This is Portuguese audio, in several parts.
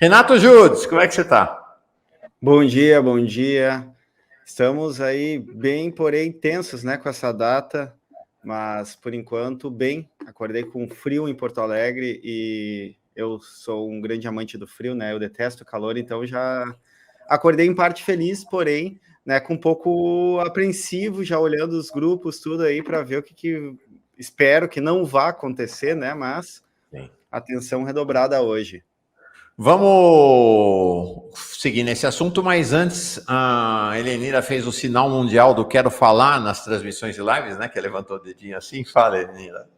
Renato Judes, como é que você está? Bom dia, bom dia. Estamos aí bem, porém tensos, né, com essa data, mas por enquanto bem. Acordei com frio em Porto Alegre e eu sou um grande amante do frio, né? Eu detesto o calor, então já acordei em parte feliz, porém, né, com um pouco apreensivo, já olhando os grupos, tudo aí para ver o que espero que não vá acontecer, né? Mas atenção redobrada hoje. Vamos seguir nesse assunto, mas antes a Helenira fez o sinal mundial do quero falar nas transmissões de lives, né? Que levantou o dedinho assim. Fala, Helenira.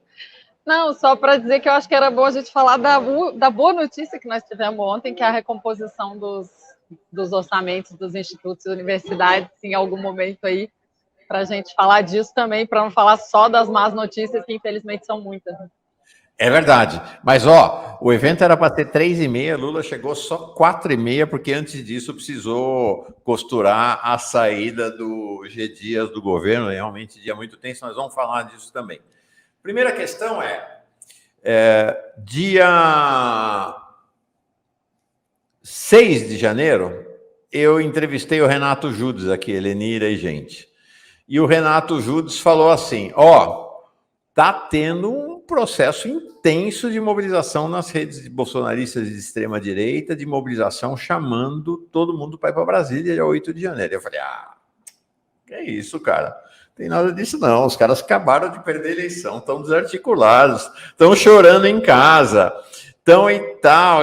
Não, só para dizer que eu acho que era bom a gente falar da boa notícia que nós tivemos ontem, que é a recomposição dos orçamentos dos institutos e universidades em algum momento aí, para a gente falar disso também, para não falar só das más notícias, que infelizmente são muitas. É verdade, mas ó, o evento era para ter 3h30, Lula chegou só 4h30, porque antes disso precisou costurar a saída do G Dias do governo, realmente dia muito tenso, nós vamos falar disso também. Primeira questão dia 6 de janeiro, eu entrevistei o Renato Judes aqui, Helenira e gente, e o Renato Judes falou assim, tá tendo um processo intenso de mobilização nas redes bolsonaristas de extrema-direita, de mobilização chamando todo mundo para ir para Brasília dia 8 de janeiro. Eu falei, que é isso, cara? Não tem nada disso não, os caras acabaram de perder a eleição, estão desarticulados, estão chorando em casa, estão e tal.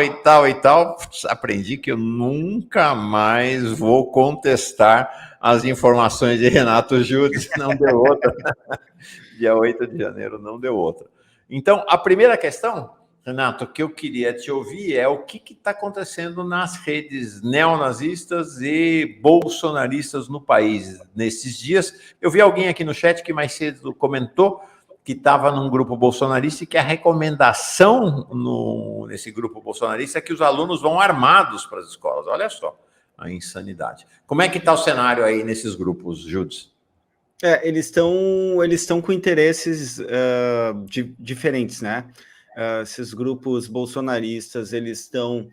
Aprendi que eu nunca mais vou contestar as informações de Renato Judes, não deu outra. Dia 8 de janeiro não deu outra. Então, a primeira questão, Renato, que eu queria te ouvir é o que está acontecendo nas redes neonazistas e bolsonaristas no país nesses dias. Eu vi alguém aqui no chat que mais cedo comentou que estava num grupo bolsonarista e que a recomendação nesse grupo bolsonarista é que os alunos vão armados para as escolas. Olha só a insanidade. Como é que está o cenário aí nesses grupos, Judes? Eles estão com interesses diferentes, né? Esses grupos bolsonaristas, eles estão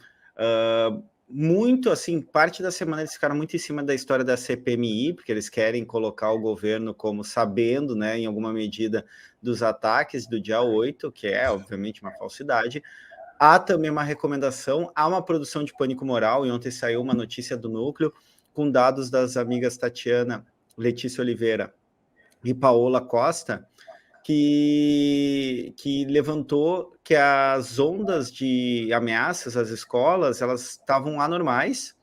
muito, assim, parte da semana eles ficaram muito em cima da história da CPMI, porque eles querem colocar o governo como sabendo, né, em alguma medida, dos ataques do dia 8, que é, obviamente, uma falsidade. Há também uma recomendação, há uma produção de pânico moral, e ontem saiu uma notícia do Núcleo, com dados das amigas Tatiana, Letícia Oliveira e Paola Costa, que levantou que as ondas de ameaças às escolas, elas estavam anormais,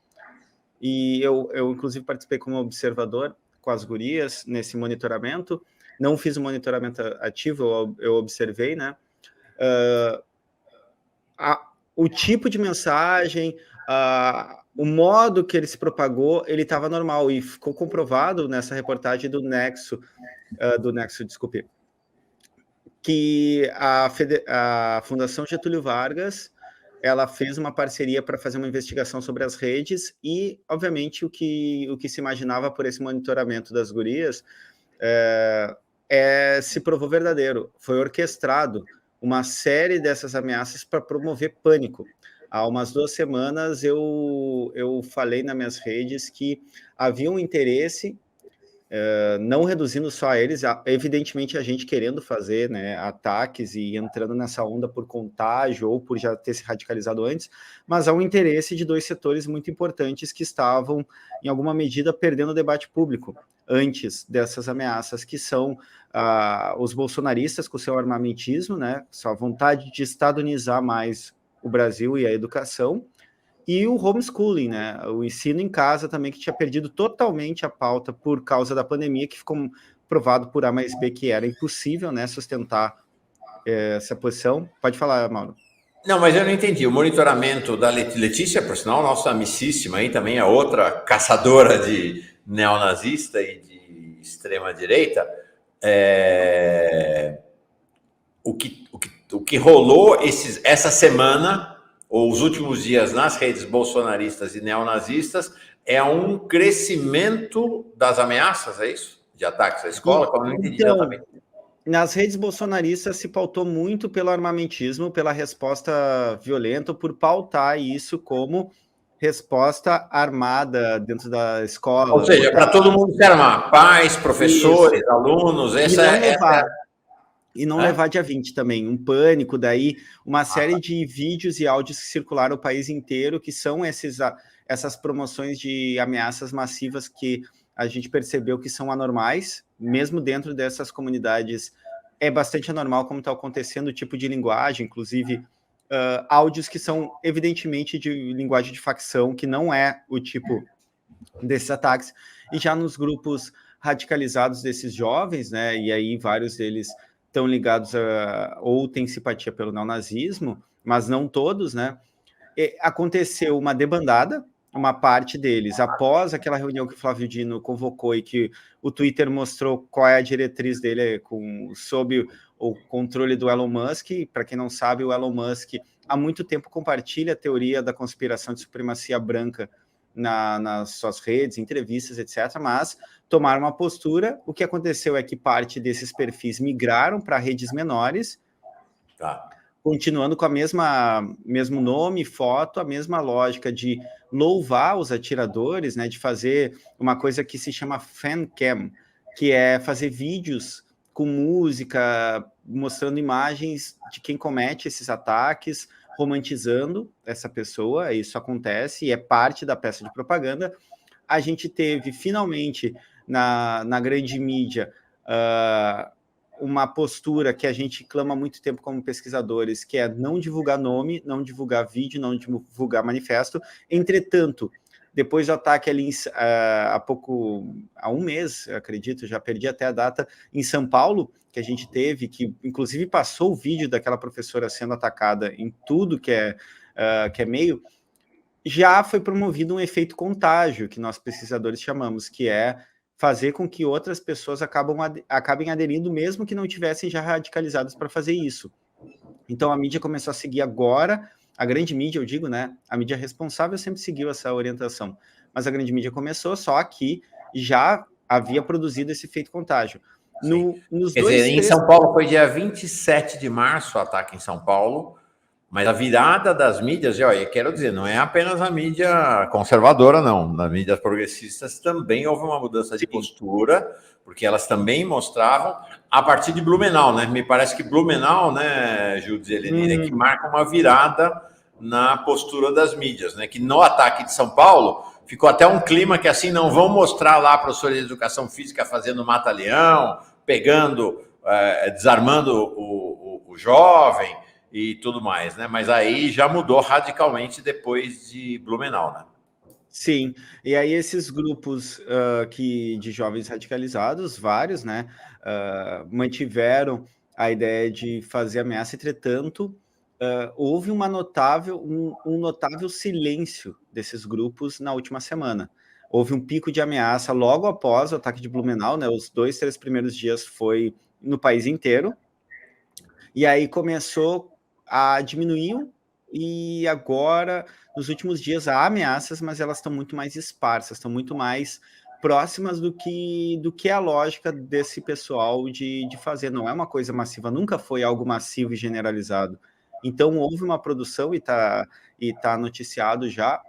e eu inclusive participei como observador com as gurias nesse monitoramento, não fiz um monitoramento ativo, eu observei, né? O tipo de mensagem, o modo que ele se propagou, ele estava normal, e ficou comprovado nessa reportagem do Nexo, desculpe, que a Fundação Getúlio Vargas, ela fez uma parceria para fazer uma investigação sobre as redes, e, obviamente, o que se imaginava por esse monitoramento das gurias se provou verdadeiro. Foi orquestrado uma série dessas ameaças para promover pânico. Há umas 2 semanas eu falei nas minhas redes que havia um interesse, não reduzindo só a eles, evidentemente a gente querendo fazer, né, ataques e entrando nessa onda por contágio ou por já ter se radicalizado antes, mas há um interesse de 2 setores muito importantes que estavam, em alguma medida, perdendo o debate público antes dessas ameaças, que são os bolsonaristas com seu armamentismo, né, sua vontade de estadunizar mais o Brasil e a educação, e o homeschooling, né, o ensino em casa também, que tinha perdido totalmente a pauta por causa da pandemia, que ficou provado por A mais B que era impossível, né, sustentar essa posição. Pode falar, Mauro. Não, mas eu não entendi. O monitoramento da Letícia, por sinal, nossa amicíssima aí também, é outra caçadora de neonazista e de extrema-direita, o que rolou essa semana, ou os últimos dias nas redes bolsonaristas e neonazistas, é um crescimento das ameaças, é isso? De ataques à escola? Como eu não entendi exatamente. nas redes bolsonaristas se pautou muito pelo armamentismo, pela resposta violenta, por pautar isso como resposta armada dentro da escola. Ou seja, para todo mundo se armar, pais, professores, isso. Alunos, E não levar dia 20 também, um pânico, daí uma série de vídeos e áudios que circularam o país inteiro, que são essas promoções de ameaças massivas que a gente percebeu que são anormais, mesmo dentro dessas comunidades é bastante anormal como está acontecendo o tipo de linguagem, inclusive áudios que são evidentemente de linguagem de facção, que não é o tipo desses ataques, e já nos grupos radicalizados desses jovens, né, e aí vários deles estão ligados ou têm simpatia pelo neonazismo, mas não todos, né, aconteceu uma debandada, uma parte deles, após aquela reunião que o Flávio Dino convocou e que o Twitter mostrou qual é a diretriz dele sob o controle do Elon Musk. Para quem não sabe, o Elon Musk há muito tempo compartilha a teoria da conspiração de supremacia branca nas suas redes, entrevistas, etc., mas tomaram uma postura. O que aconteceu é que parte desses perfis migraram para redes menores, continuando com mesmo nome, foto, a mesma lógica de louvar os atiradores, né, de fazer uma coisa que se chama fancam, que é fazer vídeos com música, mostrando imagens de quem comete esses ataques, romantizando essa pessoa. Isso acontece e é parte da peça de propaganda. A gente teve, finalmente, na grande mídia, uma postura que a gente clama há muito tempo como pesquisadores, que é não divulgar nome, não divulgar vídeo, não divulgar manifesto. Entretanto, depois do ataque ali há um mês, eu acredito, já perdi até a data, em São Paulo, que a gente teve, que inclusive passou o vídeo daquela professora sendo atacada em tudo que é meio, já foi promovido um efeito contágio, que nós pesquisadores chamamos, que é fazer com que outras pessoas acabem aderindo, mesmo que não tivessem já radicalizados para fazer isso. Então, a mídia começou a seguir agora, a grande mídia, eu digo, né? A mídia responsável sempre seguiu essa orientação, mas a grande mídia começou, só que já havia produzido esse efeito contágio. Em São Paulo foi dia 27 de março o ataque em São Paulo, mas a virada das mídias, eu quero dizer, não é apenas a mídia conservadora, não. Nas mídias progressistas também houve uma mudança de postura, porque elas também mostravam, a partir de Blumenau, né? Me parece que Blumenau, né, Júlio e Helenira, que marca uma virada na postura das mídias, né? Que no ataque de São Paulo ficou até um clima que assim, não vão mostrar lá professores de educação física fazendo mata-leão, pegando, desarmando o jovem e tudo mais, né? Mas aí já mudou radicalmente depois de Blumenau, né? Sim, e aí esses grupos de jovens radicalizados, vários, né, mantiveram a ideia de fazer ameaça. Entretanto, houve um notável silêncio desses grupos na última semana. Houve um pico de ameaça logo após o ataque de Blumenau, né? Os 2, 3 primeiros dias foi no país inteiro, e aí começou a diminuir, e agora, nos últimos dias, há ameaças, mas elas estão muito mais esparsas, estão muito mais próximas do que a lógica desse pessoal de fazer. Não é uma coisa massiva, nunca foi algo massivo e generalizado. Então, houve uma produção, e tá noticiado já,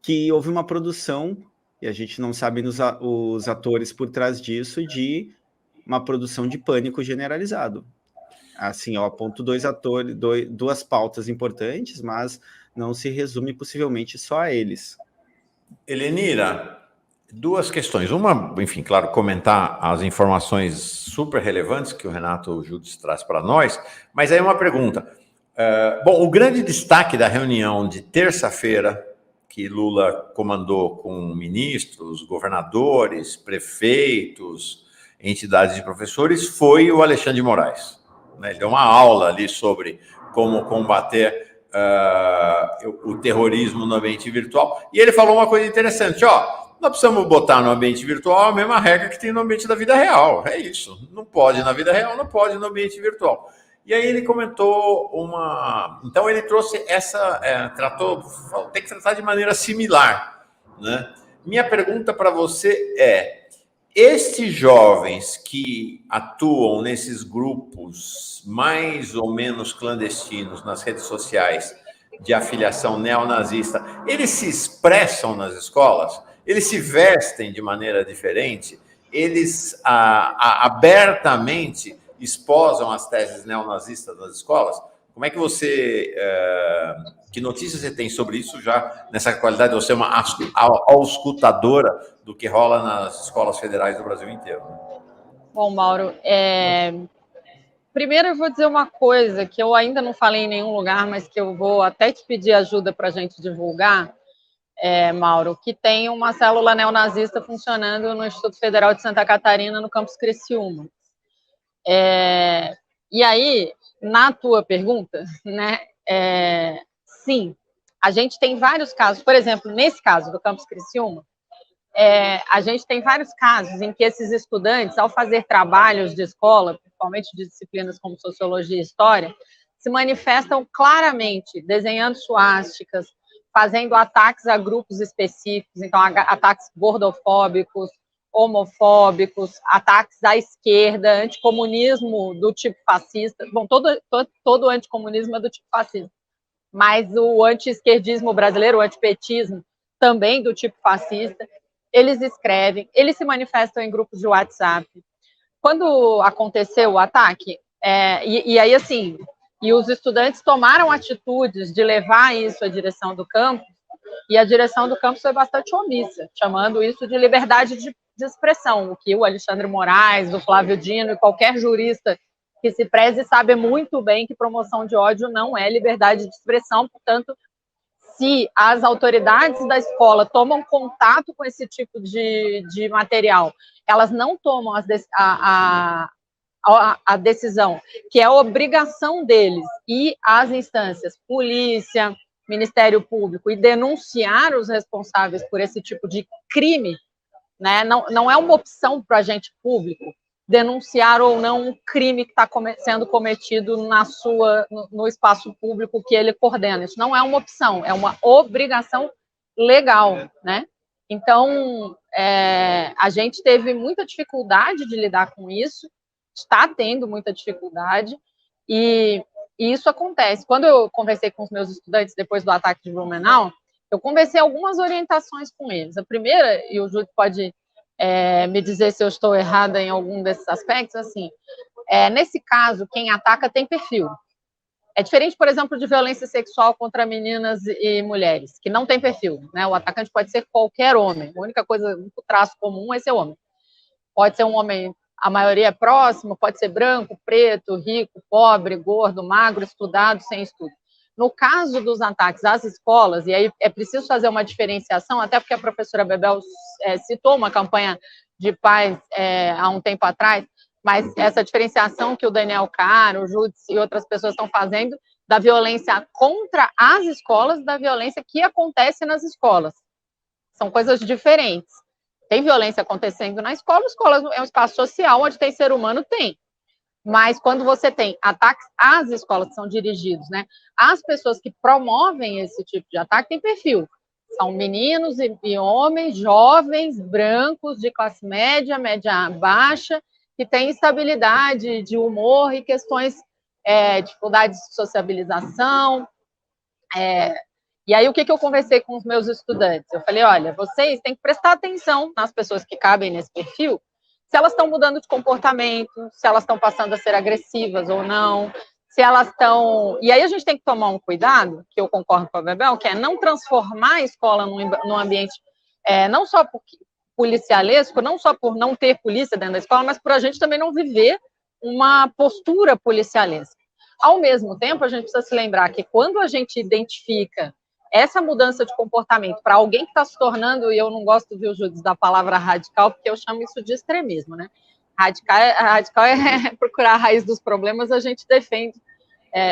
que houve uma produção, e a gente não sabe os atores por trás disso, de uma produção de pânico generalizado. Assim, eu aponto duas pautas importantes, mas não se resume possivelmente só a eles. Helenira, duas questões. Uma, enfim, claro, comentar as informações super relevantes que o Renato Judes traz para nós, mas aí uma pergunta. Bom, o grande destaque da reunião de terça-feira, que Lula comandou com ministros, governadores, prefeitos, entidades de professores, foi o Alexandre de Moraes. Ele deu uma aula ali sobre como combater o terrorismo no ambiente virtual. E ele falou uma coisa interessante, nós precisamos botar no ambiente virtual a mesma regra que tem no ambiente da vida real. É isso. Não pode na vida real, não pode no ambiente virtual. E aí ele comentou Então ele trouxe tem que tratar de maneira similar, né? Minha pergunta para você é: estes jovens que atuam nesses grupos mais ou menos clandestinos nas redes sociais de afiliação neonazista, eles se expressam nas escolas? Eles se vestem de maneira diferente? Eles abertamente esposam as teses neonazistas nas escolas? Como é que você... que notícias você tem sobre isso já nessa qualidade de você uma auscultadora do que rola nas escolas federais do Brasil inteiro? Bom, Mauro, primeiro eu vou dizer uma coisa que eu ainda não falei em nenhum lugar, mas que eu vou até te pedir ajuda para a gente divulgar, Mauro, que tem uma célula neonazista funcionando no Instituto Federal de Santa Catarina, no campus Criciúma. E aí, na tua pergunta, né, sim, a gente tem vários casos, por exemplo, nesse caso do campus Criciúma, a gente tem vários casos em que esses estudantes, ao fazer trabalhos de escola, principalmente de disciplinas como Sociologia e História, se manifestam claramente, desenhando suásticas, fazendo ataques a grupos específicos, então ataques gordofóbicos, homofóbicos, ataques à esquerda, anticomunismo do tipo fascista. Bom, todo anticomunismo é do tipo fascista, mas o anti-esquerdismo brasileiro, o antipetismo, também do tipo fascista. Eles escrevem, eles se manifestam em grupos de WhatsApp. Quando aconteceu o ataque, e aí, assim, e os estudantes tomaram atitudes de levar isso à direção do campus, e a direção do campus foi bastante omissa, chamando isso de liberdade de expressão, o que o Alexandre Moraes, o Flávio Dino e qualquer jurista que se preze sabe muito bem que promoção de ódio não é liberdade de expressão. Portanto, se as autoridades da escola tomam contato com esse tipo de material, elas não tomam a decisão, que é a obrigação deles, ir às instâncias, polícia, Ministério Público, e denunciar os responsáveis por esse tipo de crime, né? Não é uma opção para o agente público denunciar ou não um crime que está sendo cometido no espaço público que ele coordena. Isso não é uma opção, é uma obrigação legal, né? Então, a gente teve muita dificuldade de lidar com isso, está tendo muita dificuldade, e isso acontece. Quando eu conversei com os meus estudantes depois do ataque de Blumenau, eu conversei algumas orientações com eles. A primeira, e o Júlio pode me dizer se eu estou errada em algum desses aspectos, assim, nesse caso, quem ataca tem perfil. É diferente, por exemplo, de violência sexual contra meninas e mulheres, que não tem perfil, né? O atacante pode ser qualquer homem, a única coisa, o traço comum é ser homem. Pode ser um homem, a maioria é próxima, pode ser branco, preto, rico, pobre, gordo, magro, estudado, sem estudo. No caso dos ataques às escolas, e aí é preciso fazer uma diferenciação, até porque a professora Bebel citou uma campanha de paz há um tempo atrás, mas essa diferenciação que o Daniel Caro, o Júdice e outras pessoas estão fazendo da violência contra as escolas, da violência que acontece nas escolas. São coisas diferentes. Tem violência acontecendo na escola é um espaço social onde tem ser humano, tem. Mas quando você tem ataques às escolas que são dirigidos, né, as pessoas que promovem esse tipo de ataque têm perfil. São meninos e homens, jovens, brancos, de classe média, média baixa, que têm instabilidade de humor e questões, dificuldades de sociabilização. E aí, o que eu conversei com os meus estudantes? Eu falei, olha, vocês têm que prestar atenção nas pessoas que cabem nesse perfil, se elas estão mudando de comportamento, se elas estão passando a ser agressivas ou não, se elas estão... E aí a gente tem que tomar um cuidado, que eu concordo com a Bebel, que é não transformar a escola num ambiente não só policialesco, não só por não ter polícia dentro da escola, mas por a gente também não viver uma postura policialesca. Ao mesmo tempo, a gente precisa se lembrar que quando a gente identifica essa mudança de comportamento para alguém que está se tornando, e eu não gosto, viu, Júdice, da palavra radical, porque eu chamo isso de extremismo, né? Radical é procurar a raiz dos problemas, a gente defende,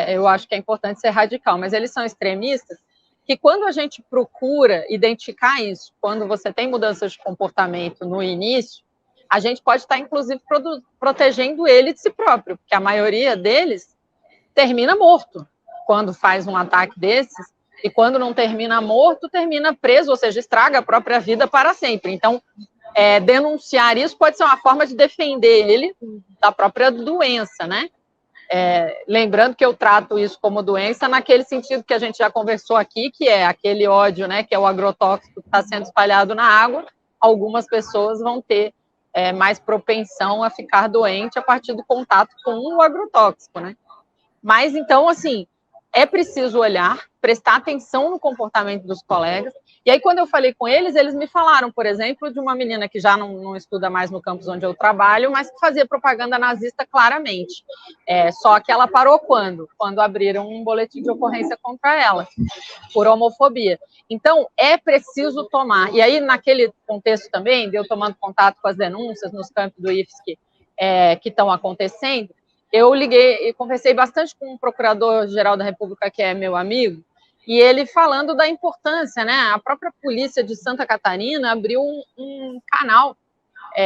eu acho que é importante ser radical, mas eles são extremistas, que quando a gente procura identificar isso, quando você tem mudanças de comportamento no início, a gente pode estar, inclusive, protegendo ele de si próprio, porque a maioria deles termina morto quando faz um ataque desses, e quando não termina morto, termina preso, ou seja, estraga a própria vida para sempre. Então, denunciar isso pode ser uma forma de defender ele da própria doença, né? Lembrando que eu trato isso como doença naquele sentido que a gente já conversou aqui, que é aquele ódio, né, que é o agrotóxico que está sendo espalhado na água. Algumas pessoas vão ter mais propensão a ficar doente a partir do contato com o agrotóxico, né? Mas, então, assim, é preciso olhar, prestar atenção no comportamento dos colegas. E aí, quando eu falei com eles, eles me falaram, por exemplo, de uma menina que já não estuda mais no campus onde eu trabalho, mas que fazia propaganda nazista claramente. Só que ela parou quando? Quando abriram um boletim de ocorrência contra ela, por homofobia. Então, é preciso tomar. E aí, naquele contexto também, de eu tomando contato com as denúncias nos campos do IFSC que estão acontecendo, eu liguei e conversei bastante com o Procurador-Geral da República, que é meu amigo, e ele falando da importância, né? A própria polícia de Santa Catarina abriu um canal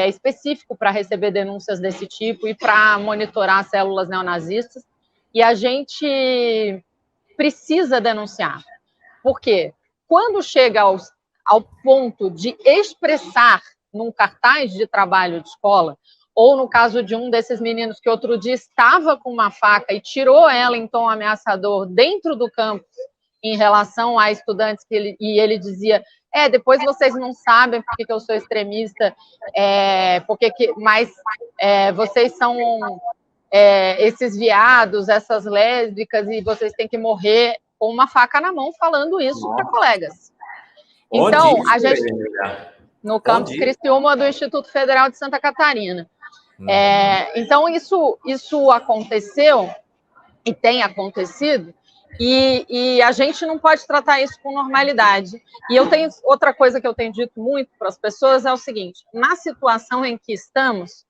específico para receber denúncias desse tipo e para monitorar células neonazistas, e a gente precisa denunciar. Por quê? Quando chega ao ponto de expressar num cartaz de trabalho de escola, ou no caso de um desses meninos que outro dia estava com uma faca e tirou ela em tom ameaçador dentro do campus em relação a estudantes, e ele dizia, depois vocês não sabem porque que eu sou extremista, mas vocês são esses viados, essas lésbicas, e vocês têm que morrer com uma faca na mão falando isso para colegas. Então, a gente... No campus Criciúma do Instituto Federal de Santa Catarina. Então, isso aconteceu e tem acontecido, e a gente não pode tratar isso com normalidade. E outra coisa que eu tenho dito muito para as pessoas é o seguinte: na situação em que estamos,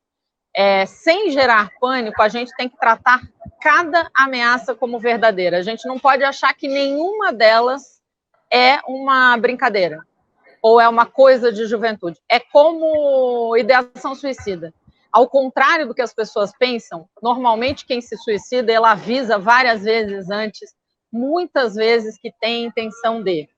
sem gerar pânico, a gente tem que tratar cada ameaça como verdadeira. A gente não pode achar que nenhuma delas é uma brincadeira ou é uma coisa de juventude. É como ideação suicida. Ao contrário do que as pessoas pensam, normalmente quem se suicida, ela avisa várias vezes antes, muitas vezes que tem intenção de.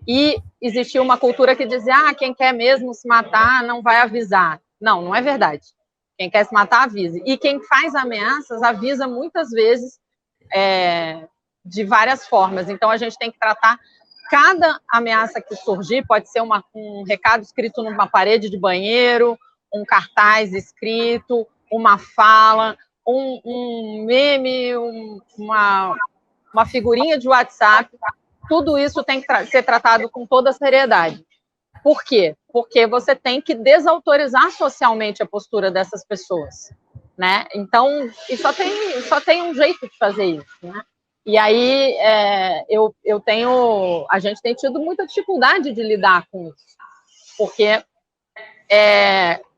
E existia uma cultura que dizia, quem quer mesmo se matar não vai avisar. Não, não é verdade. Quem quer se matar, avise. E quem faz ameaças, avisa muitas vezes de várias formas. Então, a gente tem que tratar cada ameaça que surgir, pode ser um recado escrito numa parede de banheiro, um cartaz escrito, uma fala, um meme, uma figurinha de WhatsApp. Tudo isso tem que ser tratado com toda a seriedade. Por quê? Porque você tem que desautorizar socialmente a postura dessas pessoas, né? Então, e só tem um jeito de fazer isso, né? E aí, a gente tem tido muita dificuldade de lidar com isso, porque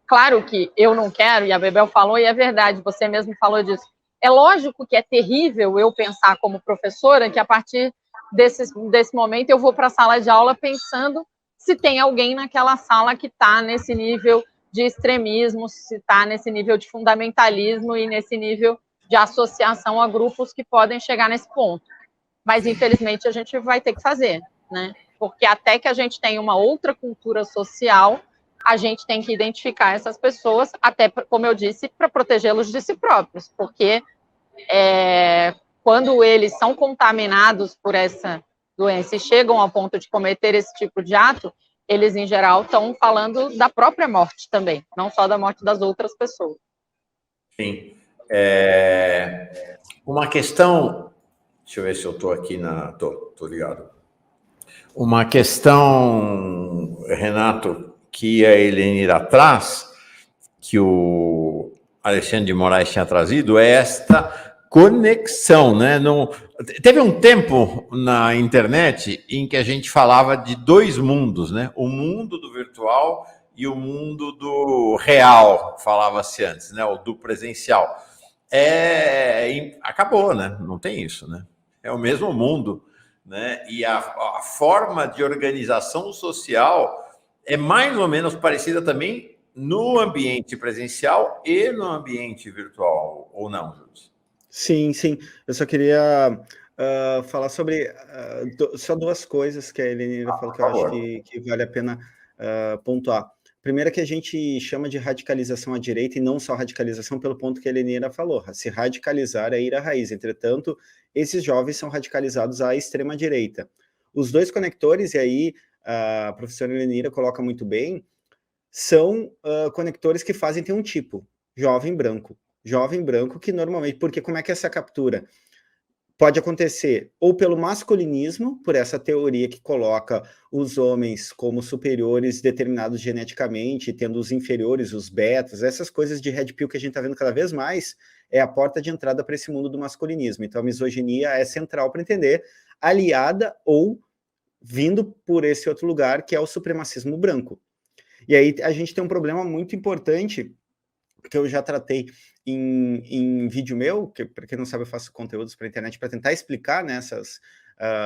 claro que eu não quero, e a Bebel falou, e é verdade, você mesmo falou disso. É lógico que é terrível eu pensar como professora que a partir desse momento eu vou para a sala de aula pensando se tem alguém naquela sala que está nesse nível de extremismo, se está nesse nível de fundamentalismo e nesse nível de associação a grupos que podem chegar nesse ponto. Mas, infelizmente, a gente vai ter que fazer, né? Porque até que a gente tenha uma outra cultura social, a gente tem que identificar essas pessoas, até, como eu disse, para protegê-los de si próprios, porque quando eles são contaminados por essa doença e chegam ao ponto de cometer esse tipo de ato, eles, em geral, estão falando da própria morte também, não só da morte das outras pessoas. Sim. Uma questão... Deixa eu ver se eu estou aqui na... Estou ligado. Uma questão, Renato, que a Helenira traz, que o Alexandre de Moraes tinha trazido, é esta conexão, né? Teve um tempo na internet em que a gente falava de dois mundos, né? O mundo do virtual e o mundo do real, falava-se antes, né? O do presencial. Acabou, né? Não tem isso, né? É o mesmo mundo, né? E a forma de organização social é mais ou menos parecida também no ambiente presencial e no ambiente virtual, ou não, Júlio? Sim, sim. Eu só queria falar sobre só duas coisas que a Helenira falou que eu acho que vale a pena pontuar. Primeiro que a gente chama de radicalização à direita e não só radicalização pelo ponto que a Helenira falou. Se radicalizar é ir à raiz. Entretanto, esses jovens são radicalizados à extrema direita. Os dois conectores, e aí a professora Helenira coloca muito bem, são conectores que ter um tipo, jovem branco. Jovem branco que normalmente, porque como é que é essa captura? Pode acontecer ou pelo masculinismo, por essa teoria que coloca os homens como superiores determinados geneticamente, tendo os inferiores, os betas, essas coisas de red pill que a gente está vendo cada vez mais, é a porta de entrada para esse mundo do masculinismo. Então a misoginia é central para entender, aliada ou vindo por esse outro lugar, que é o supremacismo branco. E aí a gente tem um problema muito importante, que eu já tratei em vídeo meu, que para quem não sabe eu faço conteúdos para a internet para tentar explicar, né,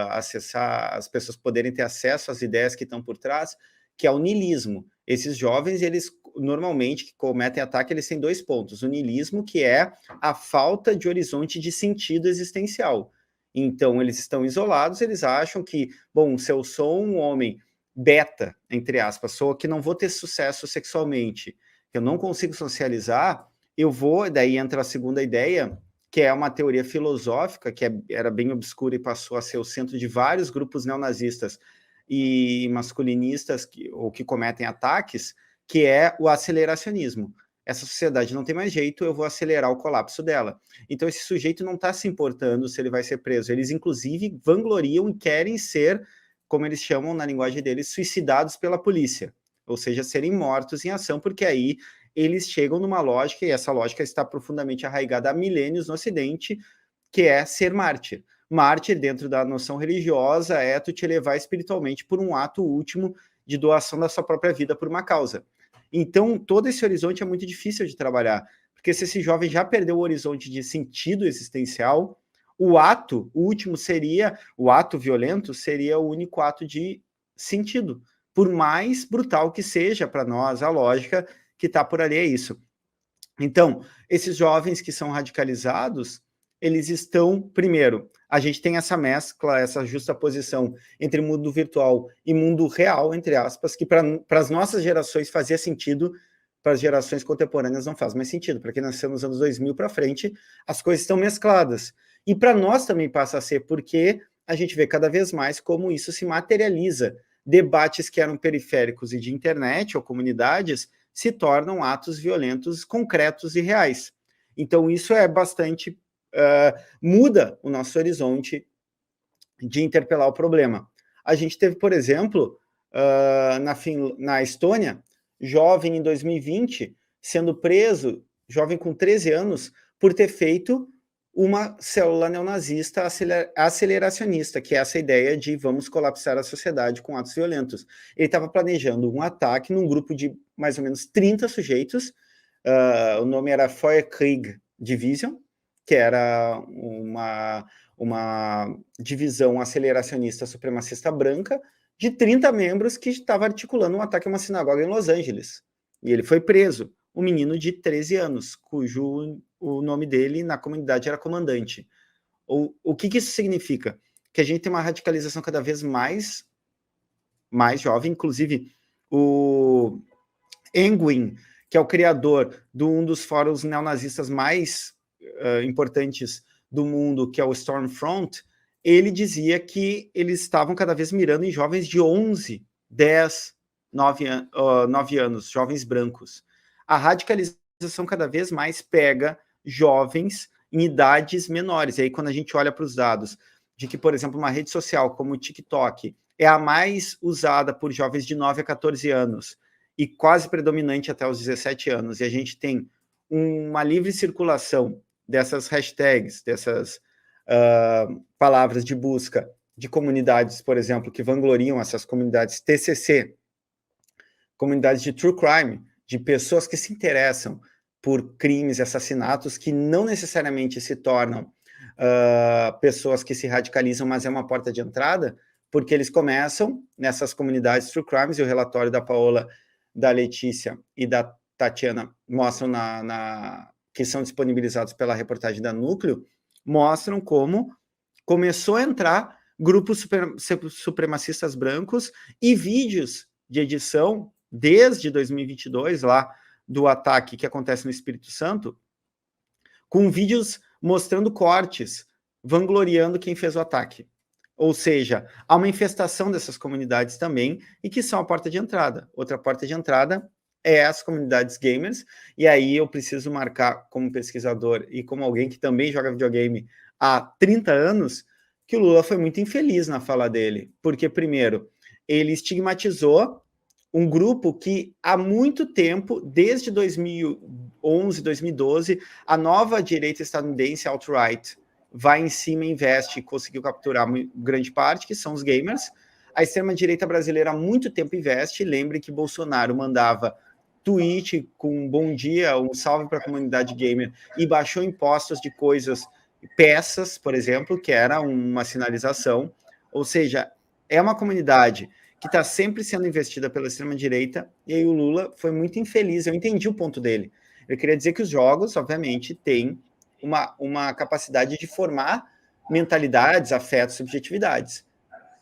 acessar, as pessoas poderem ter acesso às ideias que estão por trás, que é o niilismo. Esses jovens, eles normalmente que cometem ataque, eles têm 2 pontos. O niilismo, que é a falta de horizonte de sentido existencial. Então, eles estão isolados, eles acham que, bom, se eu sou um homem beta, entre aspas, sou que não vou ter sucesso sexualmente, que eu não consigo socializar, eu vou, daí entra a segunda ideia, que é uma teoria filosófica, que era bem obscura e passou a ser o centro de vários grupos neonazistas e masculinistas que cometem ataques, que é o aceleracionismo. Essa sociedade não tem mais jeito, eu vou acelerar o colapso dela. Então esse sujeito não está se importando se ele vai ser preso. Eles, inclusive, vangloriam e querem ser, como eles chamam na linguagem deles, suicidados pela polícia. Ou seja, serem mortos em ação, porque aí eles chegam numa lógica, e essa lógica está profundamente arraigada há milênios no Ocidente, que é ser mártir. Mártir, dentro da noção religiosa, é tu te elevar espiritualmente por um ato último de doação da sua própria vida por uma causa. Então, todo esse horizonte é muito difícil de trabalhar, porque se esse jovem já perdeu o horizonte de sentido existencial, o último seria, o ato violento seria o único ato de sentido. Por mais brutal que seja para nós, a lógica que está por ali é isso. Então, esses jovens que são radicalizados, eles estão, primeiro, a gente tem essa mescla, essa justaposição entre mundo virtual e mundo real, entre aspas, que para as nossas gerações fazia sentido, para as gerações contemporâneas não faz mais sentido. Para quem nasceu nos anos 2000 para frente, as coisas estão mescladas. E para nós também passa a ser, porque a gente vê cada vez mais como isso se materializa. Debates que eram periféricos e de internet ou comunidades se tornam atos violentos concretos e reais. Então isso é bastante... muda o nosso horizonte de interpelar o problema. A gente teve, por exemplo, na Estônia, jovem em 2020, sendo preso, jovem com 13 anos, por ter feito uma célula neonazista aceleracionista, que é essa ideia de vamos colapsar a sociedade com atos violentos. Ele estava planejando um ataque num grupo de mais ou menos 30 sujeitos, o nome era Feuerkrieg Division, que era uma divisão aceleracionista supremacista branca de 30 membros que estava articulando um ataque a uma sinagoga em Los Angeles. E ele foi preso, um menino de 13 anos, cujo o nome dele na comunidade era comandante. O que isso significa? Que a gente tem uma radicalização cada vez mais jovem, inclusive o Engwin, que é o criador de um dos fóruns neonazistas mais importantes do mundo, que é o Stormfront, ele dizia que eles estavam cada vez mirando em jovens de 11, 10, 9 anos, jovens brancos. A radicalização cada vez mais pega jovens em idades menores. E aí, quando a gente olha para os dados de que, por exemplo, uma rede social como o TikTok é a mais usada por jovens de 9 a 14 anos e quase predominante até os 17 anos, e a gente tem uma livre circulação dessas hashtags, dessas palavras de busca de comunidades, por exemplo, que vangloriam essas comunidades TCC, comunidades de true crime, de pessoas que se interessam por crimes e assassinatos que não necessariamente se tornam pessoas que se radicalizam, mas é uma porta de entrada, porque eles começam nessas comunidades true crimes, e o relatório da Paola, da Letícia e da Tatiana mostram que são disponibilizados pela reportagem da Núcleo, mostram como começou a entrar grupos supremacistas brancos e vídeos de edição desde 2022, lá do ataque que acontece no Espírito Santo, com vídeos mostrando cortes, vangloriando quem fez o ataque. Ou seja, há uma infestação dessas comunidades também, e que são a porta de entrada. Outra porta de entrada é as comunidades gamers, e aí eu preciso marcar como pesquisador e como alguém que também joga videogame há 30 anos, que o Lula foi muito infeliz na fala dele, porque, primeiro, ele estigmatizou um grupo que há muito tempo, desde 2011, 2012, a nova direita estadunidense, alt-right, vai em cima, investe e conseguiu capturar grande parte, que são os gamers. A extrema-direita brasileira há muito tempo investe. Lembre que Bolsonaro mandava tweet com um bom dia, um salve para a comunidade gamer, e baixou impostos de coisas, peças, por exemplo, que era uma sinalização. Ou seja, é uma comunidade que está sempre sendo investida pela extrema-direita, e aí o Lula foi muito infeliz. Eu entendi o ponto dele. Eu queria dizer que os jogos, obviamente, têm uma capacidade de formar mentalidades, afetos, subjetividades.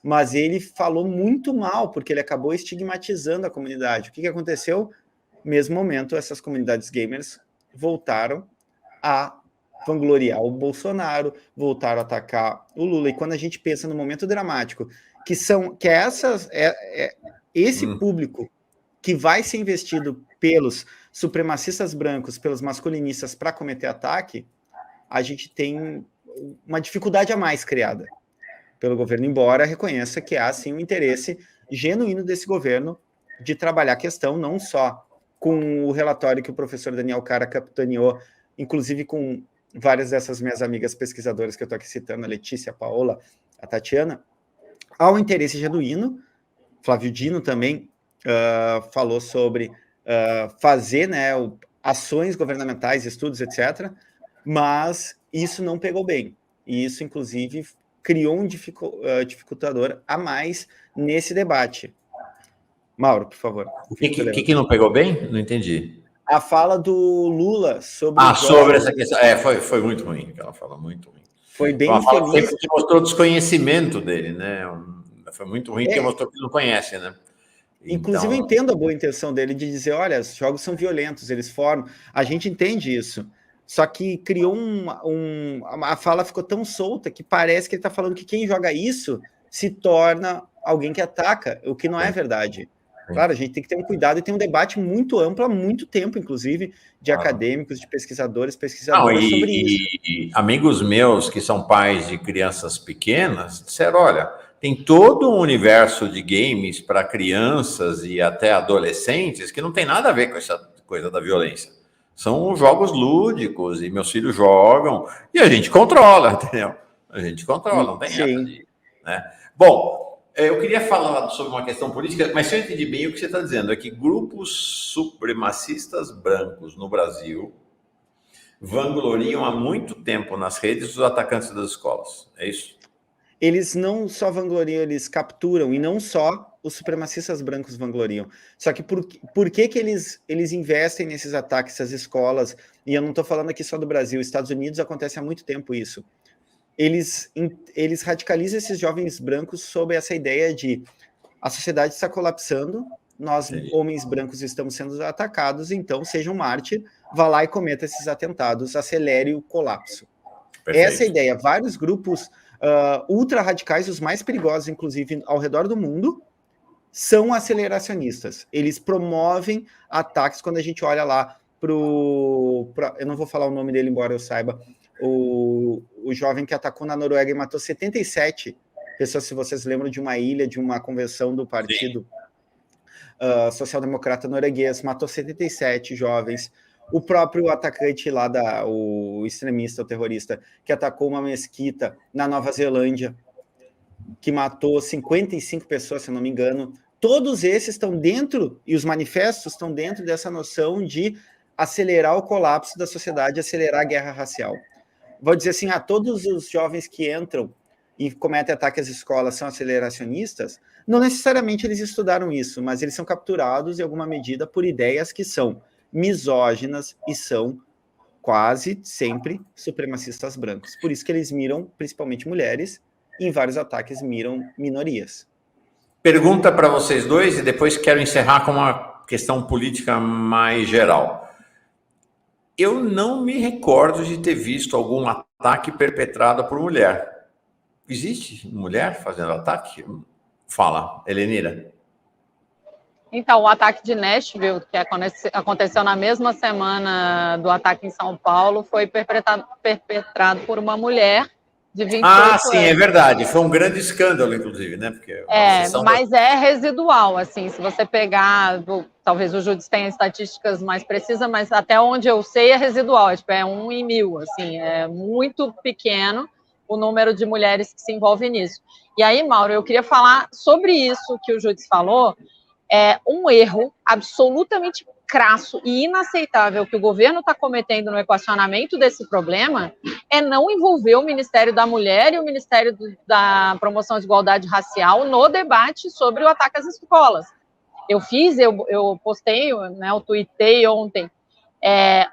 Mas ele falou muito mal, porque ele acabou estigmatizando a comunidade. O que aconteceu? No mesmo momento, essas comunidades gamers voltaram a vangloriar o Bolsonaro, voltaram a atacar o Lula. E quando a gente pensa no momento dramático, esse público que vai ser investido pelos supremacistas brancos, pelos masculinistas para cometer ataque, a gente tem uma dificuldade a mais criada pelo governo, embora reconheça que há, sim, um interesse genuíno desse governo de trabalhar a questão, não só com o relatório que o professor Daniel Cara capitaneou, inclusive com várias dessas minhas amigas pesquisadoras que eu estou aqui citando, a Letícia, a Paola, a Tatiana. Há um interesse genuíno. Flávio Dino também falou sobre fazer, né, ações governamentais, estudos, etc., mas isso não pegou bem. E isso, inclusive, criou um dificultador a mais nesse debate. Mauro, por favor. O que não pegou bem? Não entendi. A fala do Lula sobre... sobre essa questão. Foi muito ruim, aquela fala, muito ruim. Foi bem infeliz. Que mostrou o desconhecimento dele, né? Foi muito ruim, porque mostrou que não conhece, né? Inclusive, eu entendo a boa intenção dele de dizer, olha, os jogos são violentos, eles formam... A gente entende isso. Só que criou a fala ficou tão solta que parece que ele está falando que quem joga isso se torna alguém que ataca, o que não é verdade. Claro, a gente tem que ter um cuidado e tem um debate muito amplo há muito tempo, inclusive, de acadêmicos, de pesquisadoras sobre isso. E amigos meus que são pais de crianças pequenas disseram, olha, tem todo um universo de games para crianças e até adolescentes que não tem nada a ver com essa coisa da violência. São jogos lúdicos e meus filhos jogam e a gente controla, entendeu? A gente controla, não tem essa de... Né? Bom, eu queria falar sobre uma questão política, mas se eu entendi bem o que você está dizendo, é que grupos supremacistas brancos no Brasil vangloriam há muito tempo nas redes os atacantes das escolas, é isso? Eles não só vangloriam, eles capturam, e não só os supremacistas brancos vangloriam. Só que por que eles investem nesses ataques às escolas? E eu não estou falando aqui só do Brasil, Estados Unidos acontece há muito tempo isso. Eles radicalizam esses jovens brancos sob essa ideia de a sociedade está colapsando, nós, homens brancos, estamos sendo atacados, então seja um mártir, vá lá e cometa esses atentados, acelere o colapso. Perfeito. Essa é a ideia. Vários grupos ultra-radicais, os mais perigosos, inclusive, ao redor do mundo, são aceleracionistas. Eles promovem ataques. Quando a gente olha lá eu não vou falar o nome dele, embora eu saiba, o jovem que atacou na Noruega e matou 77 pessoas, se vocês lembram, de uma ilha, de uma convenção do partido social-democrata norueguês, matou 77 jovens. O próprio atacante lá, o extremista, o terrorista, que atacou uma mesquita na Nova Zelândia, que matou 55 pessoas, se não me engano. Todos esses estão dentro, e os manifestos estão dentro dessa noção de acelerar o colapso da sociedade, acelerar a guerra racial. Vou dizer assim, todos os jovens que entram e cometem ataques às escolas são aceleracionistas, não necessariamente eles estudaram isso, mas eles são capturados em alguma medida por ideias que são misóginas e são quase sempre supremacistas brancos. Por isso que eles miram principalmente mulheres e em vários ataques miram minorias. Pergunta para vocês dois e depois quero encerrar com uma questão política mais geral. Eu não me recordo de ter visto algum ataque perpetrado por mulher. Existe mulher fazendo ataque? Fala, Helenira. Então, o ataque de Nashville, que aconteceu na mesma semana do ataque em São Paulo, foi perpetrado por uma mulher de 28 anos. Sim, é verdade. Foi um grande escândalo, inclusive, né? Porque mas é residual, assim, se você pegar, talvez o Júdice tenha estatísticas mais precisas, mas até onde eu sei é residual, é 1 em 1000, assim, é muito pequeno o número de mulheres que se envolvem nisso. E aí, Mauro, eu queria falar sobre isso que o Júdice falou. É um erro absolutamente crasso e inaceitável que o governo está cometendo no equacionamento desse problema é não envolver o Ministério da Mulher e o Ministério da Promoção de Igualdade Racial no debate sobre o ataque às escolas. Eu postei, né, eu tuitei ontem,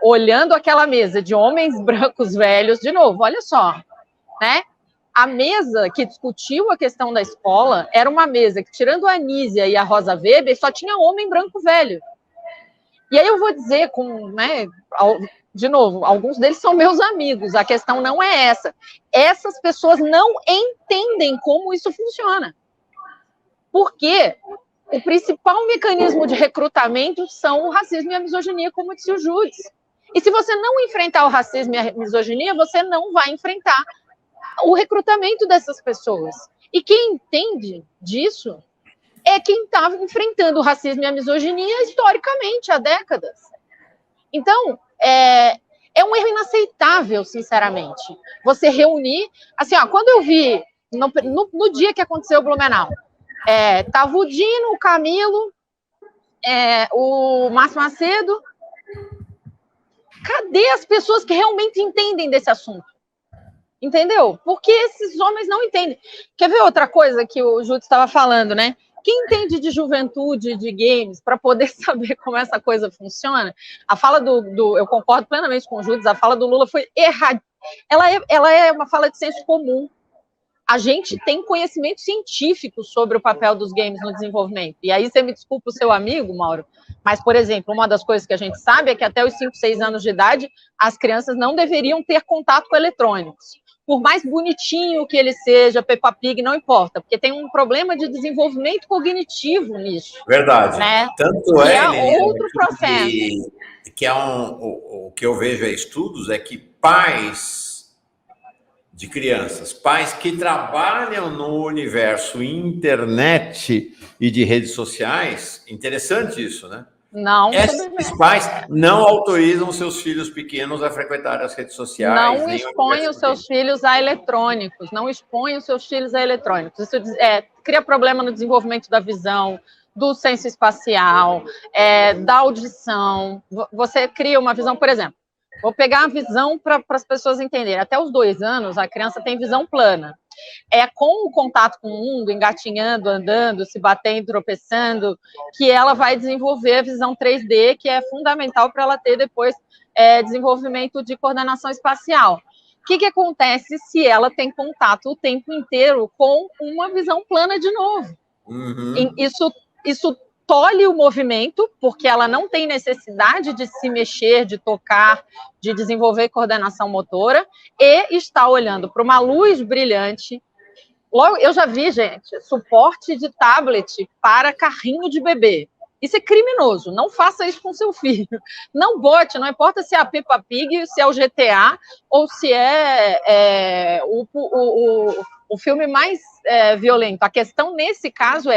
olhando aquela mesa de homens brancos velhos, de novo, olha só, né? A mesa que discutiu a questão da escola era uma mesa que, tirando a Anísia e a Rosa Weber, só tinha homem branco velho. E aí eu vou dizer, de novo, alguns deles são meus amigos, a questão não é essa. Essas pessoas não entendem como isso funciona. Porque o principal mecanismo de recrutamento são o racismo e a misoginia, como disse o Júdice. E se você não enfrentar o racismo e a misoginia, você não vai enfrentar o recrutamento dessas pessoas. E quem entende disso é quem estava enfrentando o racismo e a misoginia historicamente, há décadas. Então, é um erro inaceitável, sinceramente, você reunir... Assim, quando eu vi, no dia que aconteceu o Blumenau, tava o Dino, o Camilo, o Márcio Macedo. Cadê as pessoas que realmente entendem desse assunto? Entendeu? Porque esses homens não entendem. Quer ver outra coisa que o Júdice estava falando, né? Quem entende de juventude, de games, para poder saber como essa coisa funciona, a fala eu concordo plenamente com o Júdice, a fala do Lula foi errada. Ela é uma fala de senso comum. A gente tem conhecimento científico sobre o papel dos games no desenvolvimento. E aí você me desculpa o seu amigo, Mauro, mas, por exemplo, uma das coisas que a gente sabe é que até os 5, 6 anos de idade, as crianças não deveriam ter contato com eletrônicos. Por mais bonitinho que ele seja, Peppa Pig, não importa, porque tem um problema de desenvolvimento cognitivo nisso. Verdade. Né? Tanto outro processo. Que o que eu vejo estudos é que pais de crianças, pais que trabalham no universo internet e de redes sociais, interessante isso, né? Não. Esses pais não autorizam seus filhos pequenos a frequentar as redes sociais. Não expõem os seus filhos a eletrônicos. Não expõem os seus filhos a eletrônicos. Isso cria problema no desenvolvimento da visão, do senso espacial, da audição. Você cria uma visão, por exemplo, vou pegar a visão para as pessoas entenderem. Até os 2 anos, a criança tem visão plana. Com o contato com o mundo, engatinhando, andando, se batendo, tropeçando, que ela vai desenvolver a visão 3D, que é fundamental para ela ter depois desenvolvimento de coordenação espacial. O que acontece se ela tem contato o tempo inteiro com uma visão plana de novo? Uhum. Isso tolhe o movimento, porque ela não tem necessidade de se mexer, de tocar, de desenvolver coordenação motora, e está olhando para uma luz brilhante. Logo, eu já vi, gente, suporte de tablet para carrinho de bebê. Isso é criminoso, não faça isso com seu filho. Não bote, não importa se é a Peppa Pig, se é o GTA, ou se é o filme mais violento. A questão, nesse caso,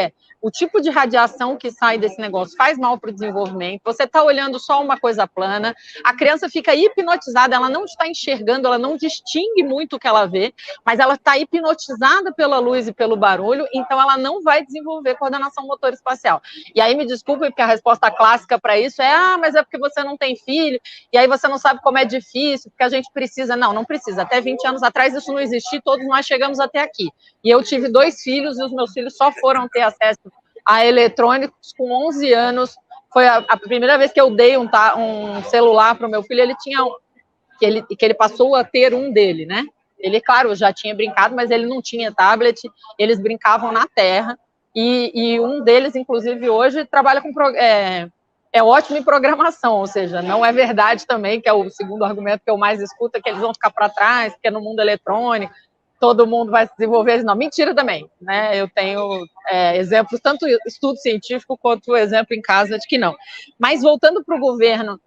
o tipo de radiação que sai desse negócio faz mal para o desenvolvimento, você está olhando só uma coisa plana, a criança fica hipnotizada, ela não está enxergando, ela não distingue muito o que ela vê, mas ela está hipnotizada pela luz e pelo barulho, então ela não vai desenvolver coordenação motora espacial. E aí me desculpe, porque a resposta clássica para isso mas é porque você não tem filho, e aí você não sabe como é difícil, porque a gente precisa. Não precisa. Até 20 anos atrás isso não existia, todos nós chegamos até aqui. E eu tive 2 filhos, e os meus filhos só foram ter acesso a eletrônicos com 11 anos. Foi a primeira vez que eu dei um celular para o meu filho, ele tinha que ele passou a ter um dele, né? Ele, claro, já tinha brincado, mas ele não tinha tablet, eles brincavam na terra, e um deles, inclusive, hoje trabalha com é ótimo em programação, ou seja, não é verdade também, que é o segundo argumento que eu mais escuto, que eles vão ficar para trás, porque no mundo eletrônico todo mundo vai se desenvolver. Não, mentira também, né? Eu tenho exemplos, tanto estudo científico quanto exemplo em casa de que não. Mas voltando para o governo,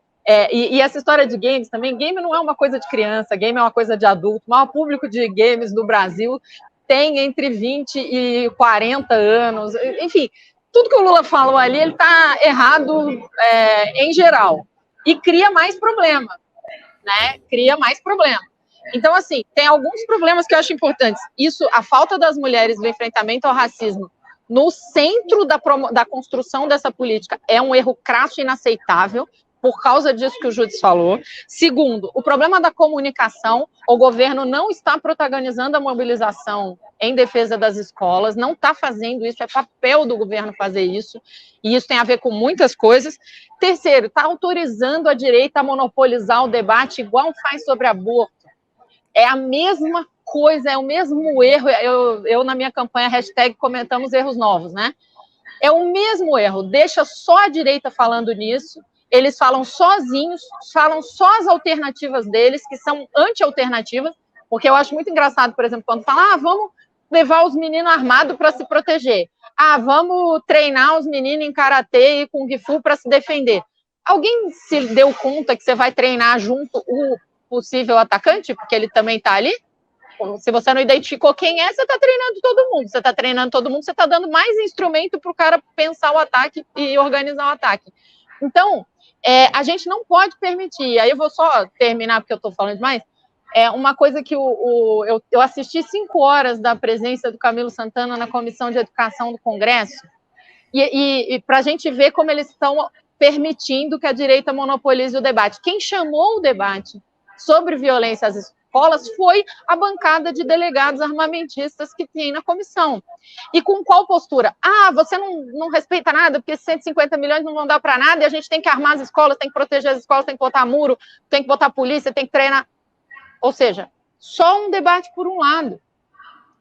e essa história de games também, game não é uma coisa de criança, game é uma coisa de adulto. O maior público de games do Brasil tem entre 20 e 40 anos, enfim, tudo que o Lula falou ali, ele está errado em geral, e cria mais problema, né? Cria mais problema. Então, assim, tem alguns problemas que eu acho importantes. Isso, a falta das mulheres do enfrentamento ao racismo no centro da construção dessa política é um erro crasso e inaceitável, por causa disso que o Judis falou. Segundo, o problema da comunicação, o governo não está protagonizando a mobilização em defesa das escolas, não está fazendo isso, é papel do governo fazer isso, e isso tem a ver com muitas coisas. Terceiro, está autorizando a direita a monopolizar o debate, igual faz sobre aborto. É a mesma coisa, é o mesmo erro. Eu na minha campanha, hashtag comentamos erros novos, né? É o mesmo erro, deixa só a direita falando nisso, eles falam sozinhos, falam só as alternativas deles, que são anti-alternativas, porque eu acho muito engraçado, por exemplo, quando falam, vamos levar os meninos armados para se proteger, vamos treinar os meninos em karatê e kung fu para se defender. Alguém se deu conta que você vai treinar junto o possível atacante, porque ele também está ali? Se você não identificou quem é, você está treinando todo mundo. Você está treinando todo mundo, você está dando mais instrumento para o cara pensar o ataque e organizar o ataque. Então, a gente não pode permitir. Aí eu vou só terminar, porque eu estou falando demais. Uma coisa que eu assisti 5 horas da presença do Camilo Santana na Comissão de Educação do Congresso, e para a gente ver como eles estão permitindo que a direita monopolize o debate. Quem chamou o debate sobre violência às escolas foi a bancada de delegados armamentistas que tem na comissão. E com qual postura? Você não respeita nada, porque 150 milhões não vão dar para nada, e a gente tem que armar as escolas, tem que proteger as escolas, tem que botar muro, tem que botar polícia, tem que treinar. Ou seja, só um debate por um lado.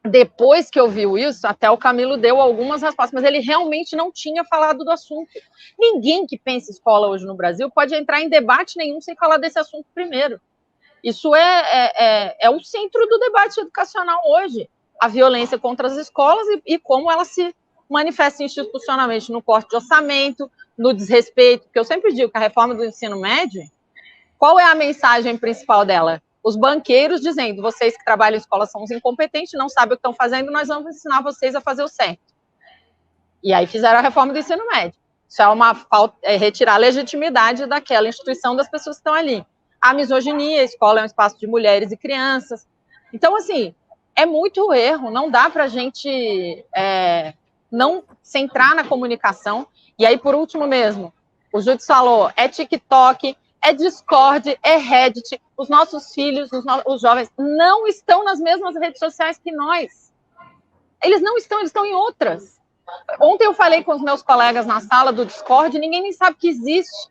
Depois que ouviu isso, até o Camilo deu algumas respostas, mas ele realmente não tinha falado do assunto. Ninguém que pensa escola hoje no Brasil pode entrar em debate nenhum sem falar desse assunto primeiro. Isso é o centro do debate educacional hoje, a violência contra as escolas e como ela se manifesta institucionalmente no corte de orçamento, no desrespeito, porque eu sempre digo que a reforma do ensino médio, qual é a mensagem principal dela? Os banqueiros dizendo, vocês que trabalham em escola são os incompetentes, não sabem o que estão fazendo, nós vamos ensinar vocês a fazer o certo. E aí fizeram a reforma do ensino médio. Isso é uma falta, retirar a legitimidade daquela instituição das pessoas que estão ali. A misoginia, a escola é um espaço de mulheres e crianças. Então, assim, é muito erro, não dá para a gente não centrar na comunicação. E aí, por último mesmo, o Judis falou, é TikTok, é Discord, é Reddit. Os nossos filhos, os jovens, não estão nas mesmas redes sociais que nós. Eles não estão, eles estão em outras. Ontem eu falei com os meus colegas na sala do Discord, ninguém nem sabe que existe.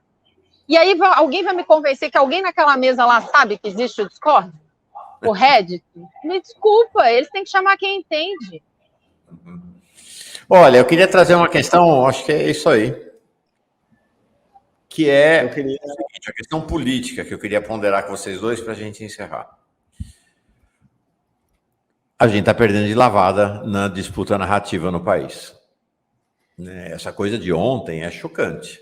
E aí alguém vai me convencer que alguém naquela mesa lá sabe que existe o Discord? O Reddit? Me desculpa, eles têm que chamar quem entende. Olha, eu queria trazer uma questão, acho que é isso aí, que é a questão política que eu queria ponderar com vocês dois para a gente encerrar. A gente está perdendo de lavada na disputa narrativa no país. Essa coisa de ontem é chocante.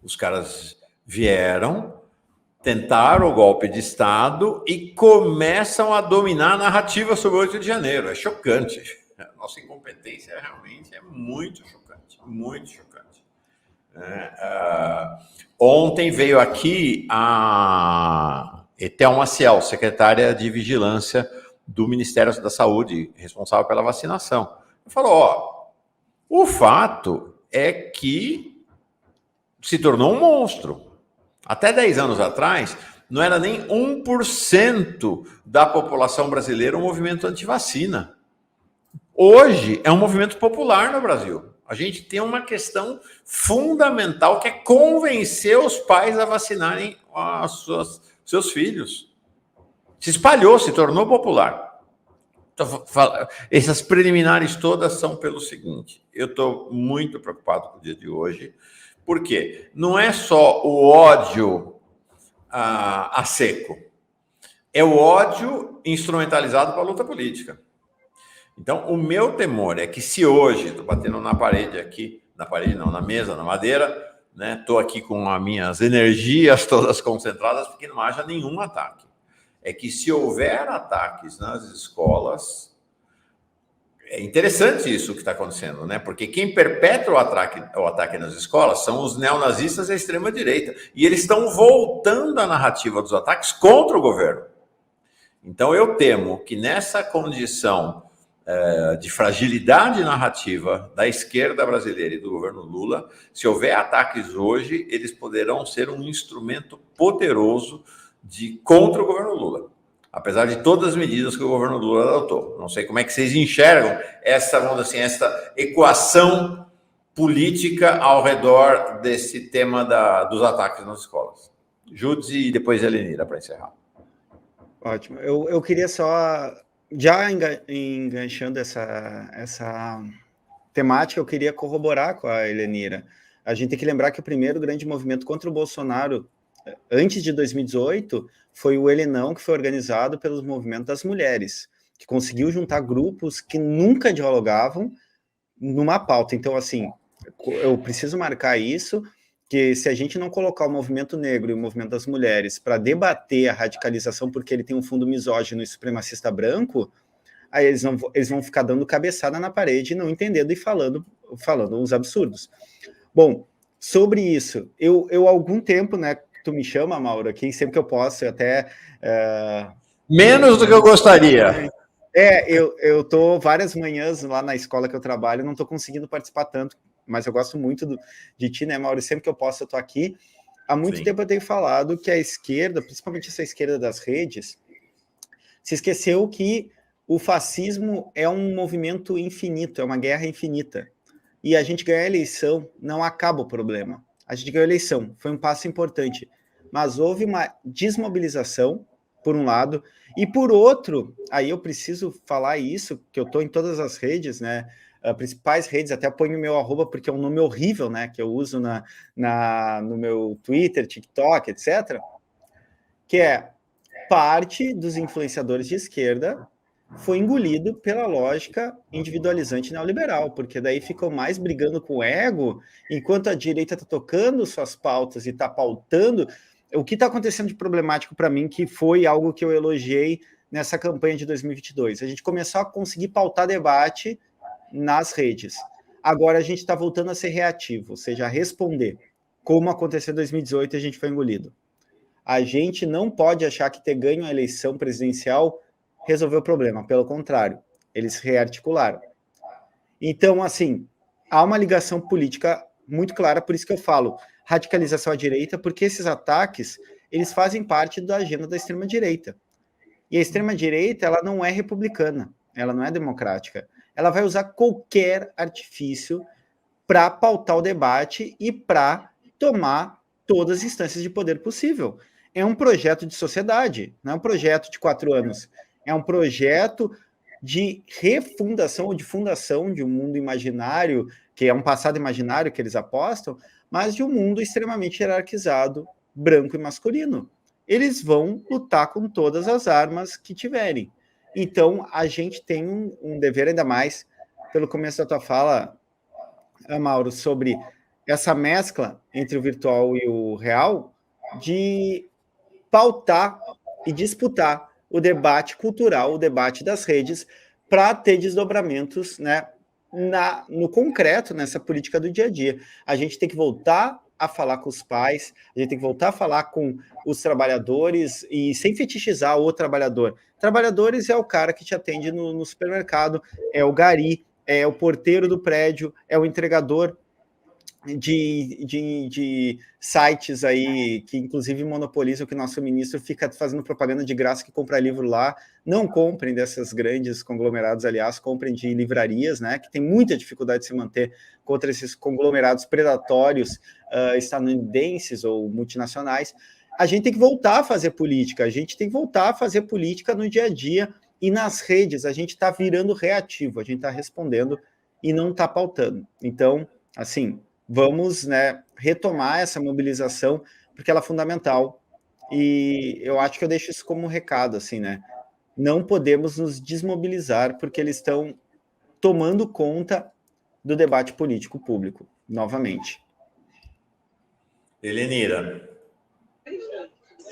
Os caras vieram, tentaram o golpe de Estado e começam a dominar a narrativa sobre o 8 de janeiro. É chocante. A nossa incompetência realmente é muito chocante. Muito chocante. Ontem veio aqui a Etel Maciel, secretária de Vigilância do Ministério da Saúde, responsável pela vacinação. Falou, o fato é que se tornou um monstro. Até 10 anos atrás, não era nem 1% da população brasileira um movimento antivacina. Hoje, é um movimento popular no Brasil. A gente tem uma questão fundamental, que é convencer os pais a vacinarem seus filhos. Se espalhou, se tornou popular. Essas preliminares todas são pelo seguinte: eu estou muito preocupado com o dia de hoje, Por quê? Não é só o ódio a seco, é o ódio instrumentalizado para a luta política. Então, o meu temor é que se hoje, estou batendo na parede aqui, na parede não, na mesa, na madeira, né? Estou aqui com as minhas energias todas concentradas porque não haja nenhum ataque. É que se houver ataques nas escolas, é interessante isso que está acontecendo, né? Porque quem perpetra o ataque nas escolas são os neonazistas e a extrema-direita. E eles estão voltando a narrativa dos ataques contra o governo. Então, eu temo que nessa condição de fragilidade narrativa da esquerda brasileira e do governo Lula, se houver ataques hoje, eles poderão ser um instrumento poderoso contra o governo Lula. Apesar de todas as medidas que o governo Lula adotou. Não sei como é que vocês enxergam essa equação política ao redor desse tema dos ataques nas escolas. Judes e depois Helenira, para encerrar. Ótimo. Eu queria só, já enganchando essa temática, eu queria corroborar com a Helenira. A gente tem que lembrar que o primeiro grande movimento contra o Bolsonaro, antes de 2018, foi o Ele Não, que foi organizado pelos movimentos das mulheres, que conseguiu juntar grupos que nunca dialogavam numa pauta. Então, assim, eu preciso marcar isso, que se a gente não colocar o movimento negro e o movimento das mulheres para debater a radicalização, porque ele tem um fundo misógino e supremacista branco, aí eles vão ficar dando cabeçada na parede, não entendendo e falando uns absurdos. Bom, sobre isso, eu há algum tempo, né, tu me chama, Mauro, aqui, sempre que eu posso, eu até... Menos do que eu gostaria. Eu tô várias manhãs lá na escola que eu trabalho, não tô conseguindo participar tanto, mas eu gosto muito de ti, né, Mauro? Sempre que eu posso, eu tô aqui. Há muito tempo eu tenho falado que a esquerda, principalmente essa esquerda das redes, se esqueceu que o fascismo é um movimento infinito, é uma guerra infinita. E a gente ganhar a eleição não acaba o problema. A gente ganhou a eleição, foi um passo importante. Mas houve uma desmobilização, por um lado, e por outro, aí eu preciso falar isso, que eu estou em todas as redes, né? Principais redes, até ponho o meu @ porque é um nome horrível, né? Que eu uso no meu Twitter, TikTok, etc. Que é parte dos influenciadores de esquerda foi engolido pela lógica individualizante neoliberal, porque daí ficam mais brigando com o ego, enquanto a direita está tocando suas pautas e está pautando. O que está acontecendo de problemático para mim, que foi algo que eu elogiei nessa campanha de 2022, a gente começou a conseguir pautar debate nas redes. Agora a gente está voltando a ser reativo, ou seja, a responder, como aconteceu em 2018 e a gente foi engolido. A gente não pode achar que ter ganho a eleição presidencial resolveu o problema, pelo contrário, eles rearticularam. Então, assim, há uma ligação política muito clara, por isso que eu falo radicalização à direita, porque esses ataques, eles fazem parte da agenda da extrema-direita. E a extrema-direita, ela não é republicana, ela não é democrática. Ela vai usar qualquer artifício para pautar o debate e para tomar todas as instâncias de poder possível. É um projeto de sociedade, não é um projeto de 4 anos. É um projeto de refundação ou de fundação de um mundo imaginário, que é um passado imaginário que eles apostam, mas de um mundo extremamente hierarquizado, branco e masculino. Eles vão lutar com todas as armas que tiverem. Então, a gente tem um dever, ainda mais, pelo começo da tua fala, Mauro, sobre essa mescla entre o virtual e o real, de pautar e disputar o debate cultural, o debate das redes, para ter desdobramentos, né, no concreto, nessa política do dia a dia. A gente tem que voltar a falar com os pais, a gente tem que voltar a falar com os trabalhadores e sem fetichizar o trabalhador. Trabalhadores é o cara que te atende no supermercado, é o gari, é o porteiro do prédio, é o entregador de sites aí que inclusive monopolizam, que o nosso ministro fica fazendo propaganda de graça que compra livro lá. Não comprem dessas grandes conglomerados, aliás, comprem de livrarias, né, que tem muita dificuldade de se manter contra esses conglomerados predatórios estadunidenses ou multinacionais. A gente tem que voltar a fazer política, a gente tem que voltar a fazer política no dia a dia, e nas redes a gente está virando reativo, a gente está respondendo e não está pautando. Então, assim, vamos, né, retomar essa mobilização, porque ela é fundamental. E eu acho que eu deixo isso como um recado, assim, né? Não podemos nos desmobilizar, porque eles estão tomando conta do debate político público, novamente. Helenira.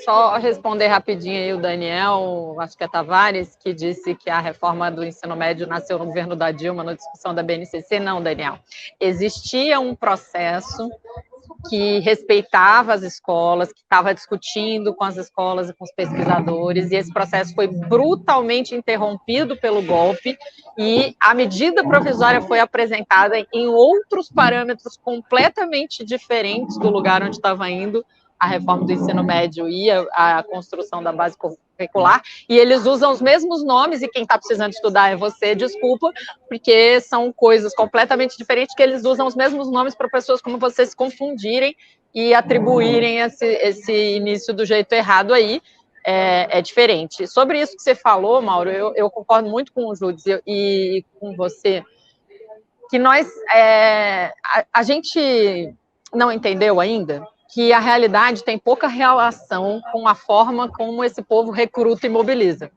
Só responder rapidinho aí o Daniel, acho que é Tavares, que disse que a reforma do ensino médio nasceu no governo da Dilma, na discussão da BNCC. Não, Daniel. Existia um processo que respeitava as escolas, que estava discutindo com as escolas e com os pesquisadores, e esse processo foi brutalmente interrompido pelo golpe, e a medida provisória foi apresentada em outros parâmetros completamente diferentes do lugar onde estava indo a reforma do ensino médio e a construção da base curricular, e eles usam os mesmos nomes, e quem está precisando estudar é você, desculpa, porque são coisas completamente diferentes, que eles usam os mesmos nomes para pessoas como você se confundirem e atribuírem esse início do jeito errado aí, é diferente. Sobre isso que você falou, Mauro, eu concordo muito com o Júdice e com você, que nós, a gente não entendeu ainda que a realidade tem pouca relação com a forma como esse povo recruta e mobiliza.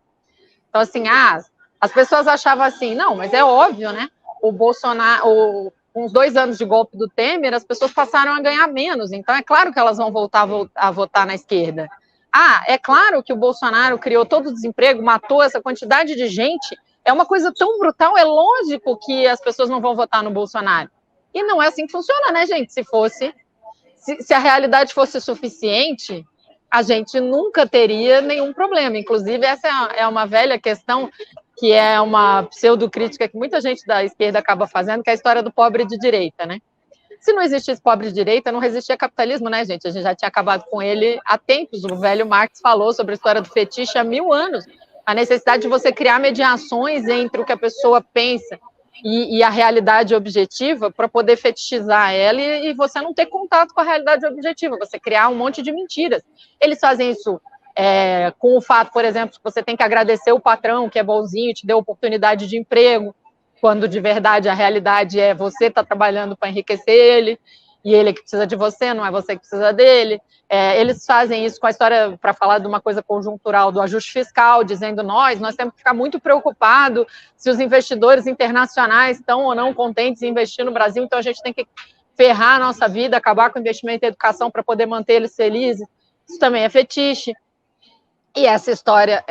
Então, assim, as pessoas achavam assim, não, mas é óbvio, né? O Bolsonaro, com os 2 anos de golpe do Temer, as pessoas passaram a ganhar menos, então é claro que elas vão voltar a votar na esquerda. É claro que o Bolsonaro criou todo o desemprego, matou essa quantidade de gente, é uma coisa tão brutal, é lógico que as pessoas não vão votar no Bolsonaro. E não é assim que funciona, né, gente? Se a realidade fosse suficiente, a gente nunca teria nenhum problema. Inclusive, essa é uma velha questão, que é uma pseudocrítica que muita gente da esquerda acaba fazendo, que é a história do pobre de direita, né? Se não existisse pobre de direita, não resistia capitalismo, né, gente? A gente já tinha acabado com ele há tempos. O velho Marx falou sobre a história do fetiche há 1000 anos. A necessidade de você criar mediações entre o que a pessoa pensa e a realidade objetiva para poder fetichizar ela e você não ter contato com a realidade objetiva, você criar um monte de mentiras. Eles fazem isso com o fato, por exemplo, que você tem que agradecer o patrão, que é bonzinho, te deu oportunidade de emprego, quando de verdade a realidade é você está trabalhando para enriquecer ele, e ele que precisa de você, não é você que precisa dele. Eles fazem isso com a história, para falar de uma coisa conjuntural, do ajuste fiscal, dizendo nós temos que ficar muito preocupados se os investidores internacionais estão ou não contentes em investir no Brasil, então a gente tem que ferrar a nossa vida, acabar com o investimento em educação para poder manter eles felizes. Isso também é fetiche. E essa história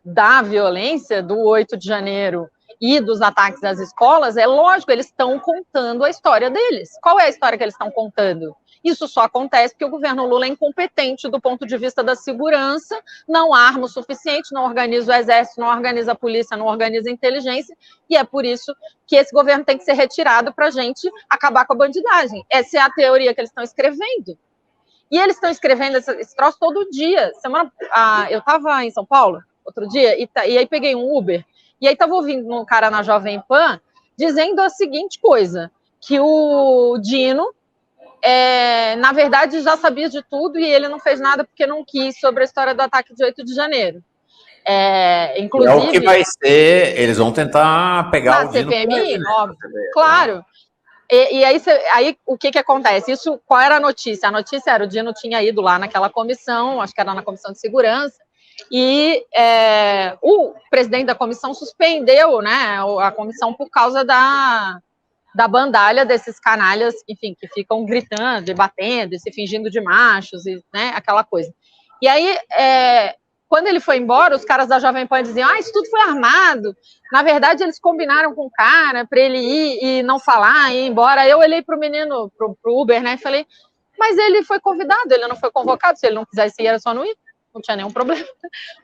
da violência do 8 de janeiro e dos ataques às escolas, é lógico, eles estão contando a história deles. Qual é a história que eles estão contando? Isso só acontece porque o governo Lula é incompetente do ponto de vista da segurança, não arma o suficiente, não organiza o exército, não organiza a polícia, não organiza a inteligência, e é por isso que esse governo tem que ser retirado para a gente acabar com a bandidagem. Essa é a teoria que eles estão escrevendo. E eles estão escrevendo esse troço todo dia. Eu estava em São Paulo outro dia, e aí peguei um Uber, e aí estava ouvindo um cara na Jovem Pan dizendo a seguinte coisa, que o Dino, na verdade, já sabia de tudo e ele não fez nada porque não quis, sobre a história do ataque de 8 de janeiro. Inclusive, é o que vai ser, eles vão tentar pegar o Dino. CPMI, óbvio, claro. E aí o que acontece? Qual era a notícia? A notícia era: o Dino tinha ido lá naquela comissão, acho que era na comissão de segurança, e o presidente da comissão suspendeu, né, a comissão por causa da bandalha desses canalhas, enfim, que ficam gritando e batendo e se fingindo de machos, e, né, aquela coisa. E aí, quando ele foi embora, os caras da Jovem Pan diziam: isso tudo foi armado. Na verdade, eles combinaram com o cara para ele ir e não falar, e ir embora. Eu olhei para o menino, pro Uber, né, e falei: mas ele foi convidado, ele não foi convocado, se ele não quisesse ir, era só não ir, não tinha nenhum problema.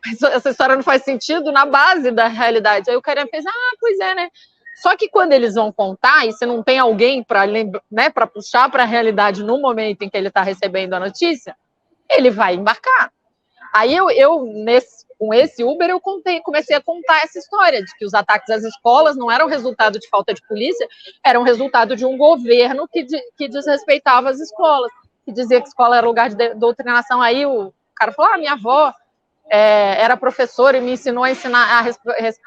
Mas essa história não faz sentido na base da realidade. Aí o cara fez: pois é, né? Só que quando eles vão contar, e se não tem alguém para, né, para puxar para a realidade no momento em que ele está recebendo a notícia, ele vai embarcar. Aí com esse Uber, eu comecei a contar essa história de que os ataques às escolas não eram resultado de falta de polícia, eram resultado de um governo que desrespeitava as escolas, que dizia que escola era lugar de doutrinação. Aí o cara falou: minha avó era professora e me ensinou a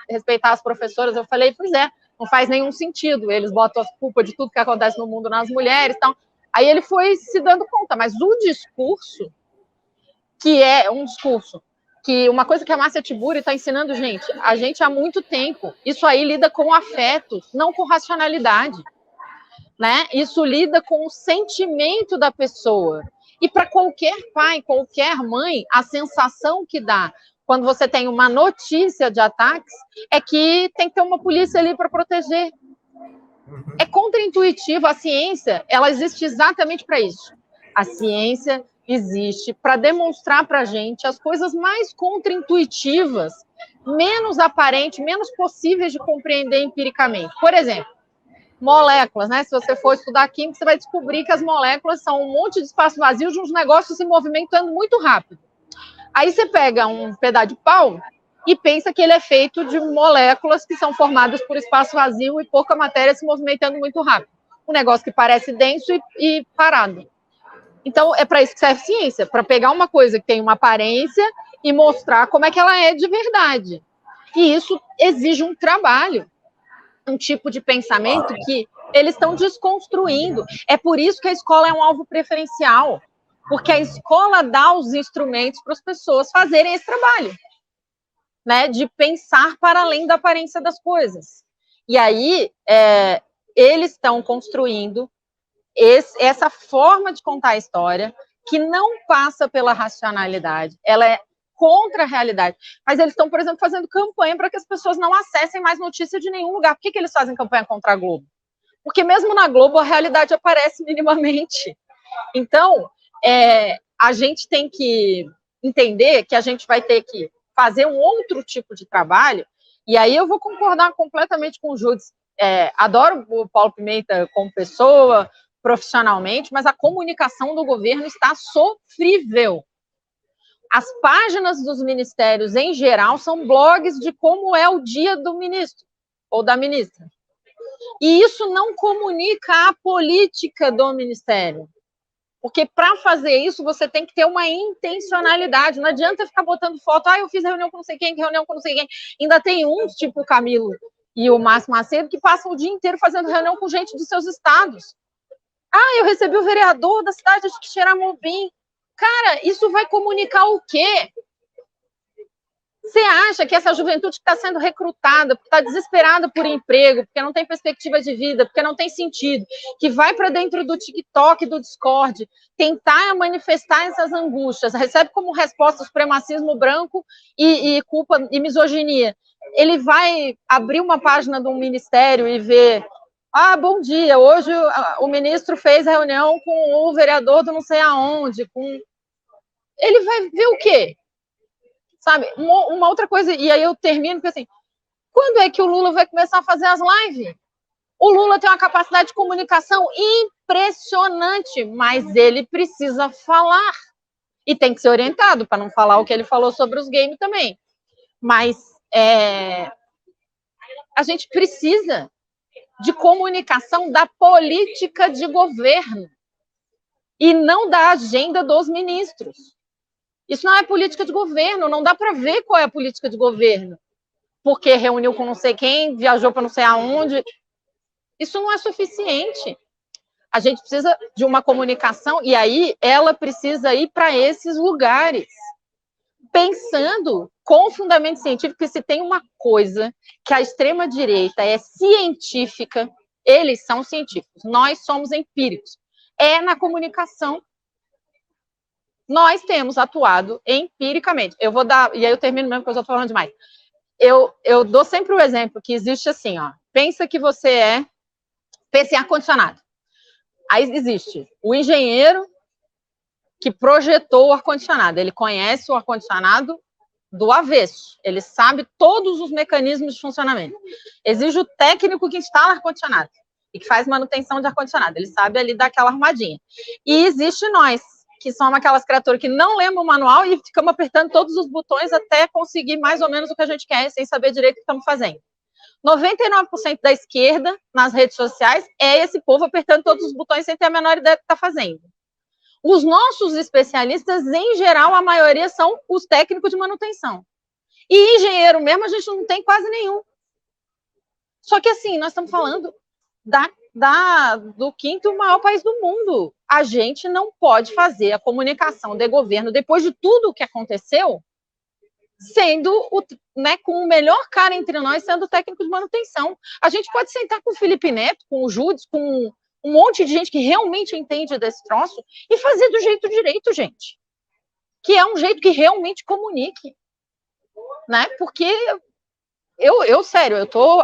respeitar as professoras. Eu falei: pois é, não faz nenhum sentido, eles botam a culpa de tudo que acontece no mundo nas mulheres. Então, Aí ele foi se dando conta, mas o discurso, que é um discurso, que uma coisa que a Márcia Tiburi está ensinando, a gente há muito tempo, isso aí lida com afeto, não com racionalidade, né? Isso lida com o sentimento da pessoa. E para qualquer pai, qualquer mãe, a sensação que dá quando você tem uma notícia de ataques é que tem que ter uma polícia ali para proteger. É contraintuitivo. A ciência, ela existe exatamente para isso. A ciência existe para demonstrar para a gente as coisas mais contraintuitivas, menos aparentes, menos possíveis de compreender empiricamente. Por exemplo, moléculas, né? Se você for estudar química, você vai descobrir que as moléculas são um monte de espaço vazio de uns negócios se movimentando muito rápido. Aí você pega um pedaço de pau e pensa que ele é feito de moléculas que são formadas por espaço vazio e pouca matéria se movimentando muito rápido. Um negócio que parece denso e parado. Então, é para isso que serve ciência, para pegar uma coisa que tem uma aparência e mostrar como é que ela é de verdade. E isso exige um trabalho, um tipo de pensamento que eles estão desconstruindo. É por isso que a escola é um alvo preferencial, porque a escola dá os instrumentos para as pessoas fazerem esse trabalho, né, de pensar para além da aparência das coisas. E aí, eles estão construindo essa forma de contar a história que não passa pela racionalidade, ela é contra a realidade. Mas eles estão, por exemplo, fazendo campanha para que as pessoas não acessem mais notícia de nenhum lugar. Por que eles fazem campanha contra a Globo? Porque mesmo na Globo a realidade aparece minimamente. Então, a gente tem que entender que a gente vai ter que fazer um outro tipo de trabalho, e aí eu vou concordar completamente com o Judes. Adoro o Paulo Pimenta como pessoa, profissionalmente, mas a comunicação do governo está sofrível. As páginas dos ministérios, em geral, são blogs de como é o dia do ministro ou da ministra. E isso não comunica a política do ministério. Porque para fazer isso, você tem que ter uma intencionalidade. Não adianta ficar botando foto, eu fiz reunião com não sei quem, reunião com não sei quem. Ainda tem uns, tipo o Camilo e o Márcio Macedo, que passam o dia inteiro fazendo reunião com gente dos seus estados. Eu recebi o vereador da cidade de Quixeramobim. Cara, isso vai comunicar o quê? Você acha que essa juventude que está sendo recrutada, porque está desesperada por emprego, porque não tem perspectiva de vida, porque não tem sentido, que vai para dentro do TikTok, do Discord, tentar manifestar essas angústias, recebe como resposta o supremacismo branco e culpa e misoginia. Ele vai abrir uma página de um ministério e ver: bom dia, hoje o ministro fez reunião com o vereador do não sei aonde. Ele vai ver o quê? Sabe? Uma outra coisa, e aí eu termino, porque assim, quando é que o Lula vai começar a fazer as lives? O Lula tem uma capacidade de comunicação impressionante, mas ele precisa falar. E tem que ser orientado, para não falar o que ele falou sobre os games também. Mas a gente precisa de comunicação da política de governo e não da agenda dos ministros. Isso não é política de governo, não dá para ver qual é a política de governo. Porque reuniu com não sei quem, viajou para não sei aonde. Isso não é suficiente. A gente precisa de uma comunicação, e aí ela precisa ir para esses lugares, pensando com fundamento científico, que se tem uma coisa que a extrema-direita é científica, eles são científicos, nós somos empíricos. É na comunicação. Nós temos atuado empiricamente. Eu vou dar, e aí eu termino mesmo, porque eu estou falando demais. Eu dou sempre o exemplo que existe assim, pensa que você pensa em ar-condicionado. Aí existe o engenheiro que projetou o ar-condicionado. Ele conhece o ar-condicionado do avesso. Ele sabe todos os mecanismos de funcionamento. Existe o técnico que instala ar-condicionado e que faz manutenção de ar-condicionado. Ele sabe ali dar aquela armadinha. E existe nós, que somos aquelas criaturas que não lemos o manual e ficamos apertando todos os botões até conseguir mais ou menos o que a gente quer, sem saber direito o que estamos fazendo. 99% da esquerda, nas redes sociais, é esse povo apertando todos os botões sem ter a menor ideia do que está fazendo. Os nossos especialistas, em geral, a maioria são os técnicos de manutenção. E engenheiro mesmo, a gente não tem quase nenhum. Só que assim, nós estamos falando do quinto maior país do mundo. A gente não pode fazer a comunicação de governo, depois de tudo o que aconteceu, sendo com o melhor cara entre nós, sendo técnico de manutenção. A gente pode sentar com o Felipe Neto, com o Júdice, com um monte de gente que realmente entende desse troço e fazer do jeito direito, gente. Que é um jeito que realmente comunique. Né? Porque sério, eu tô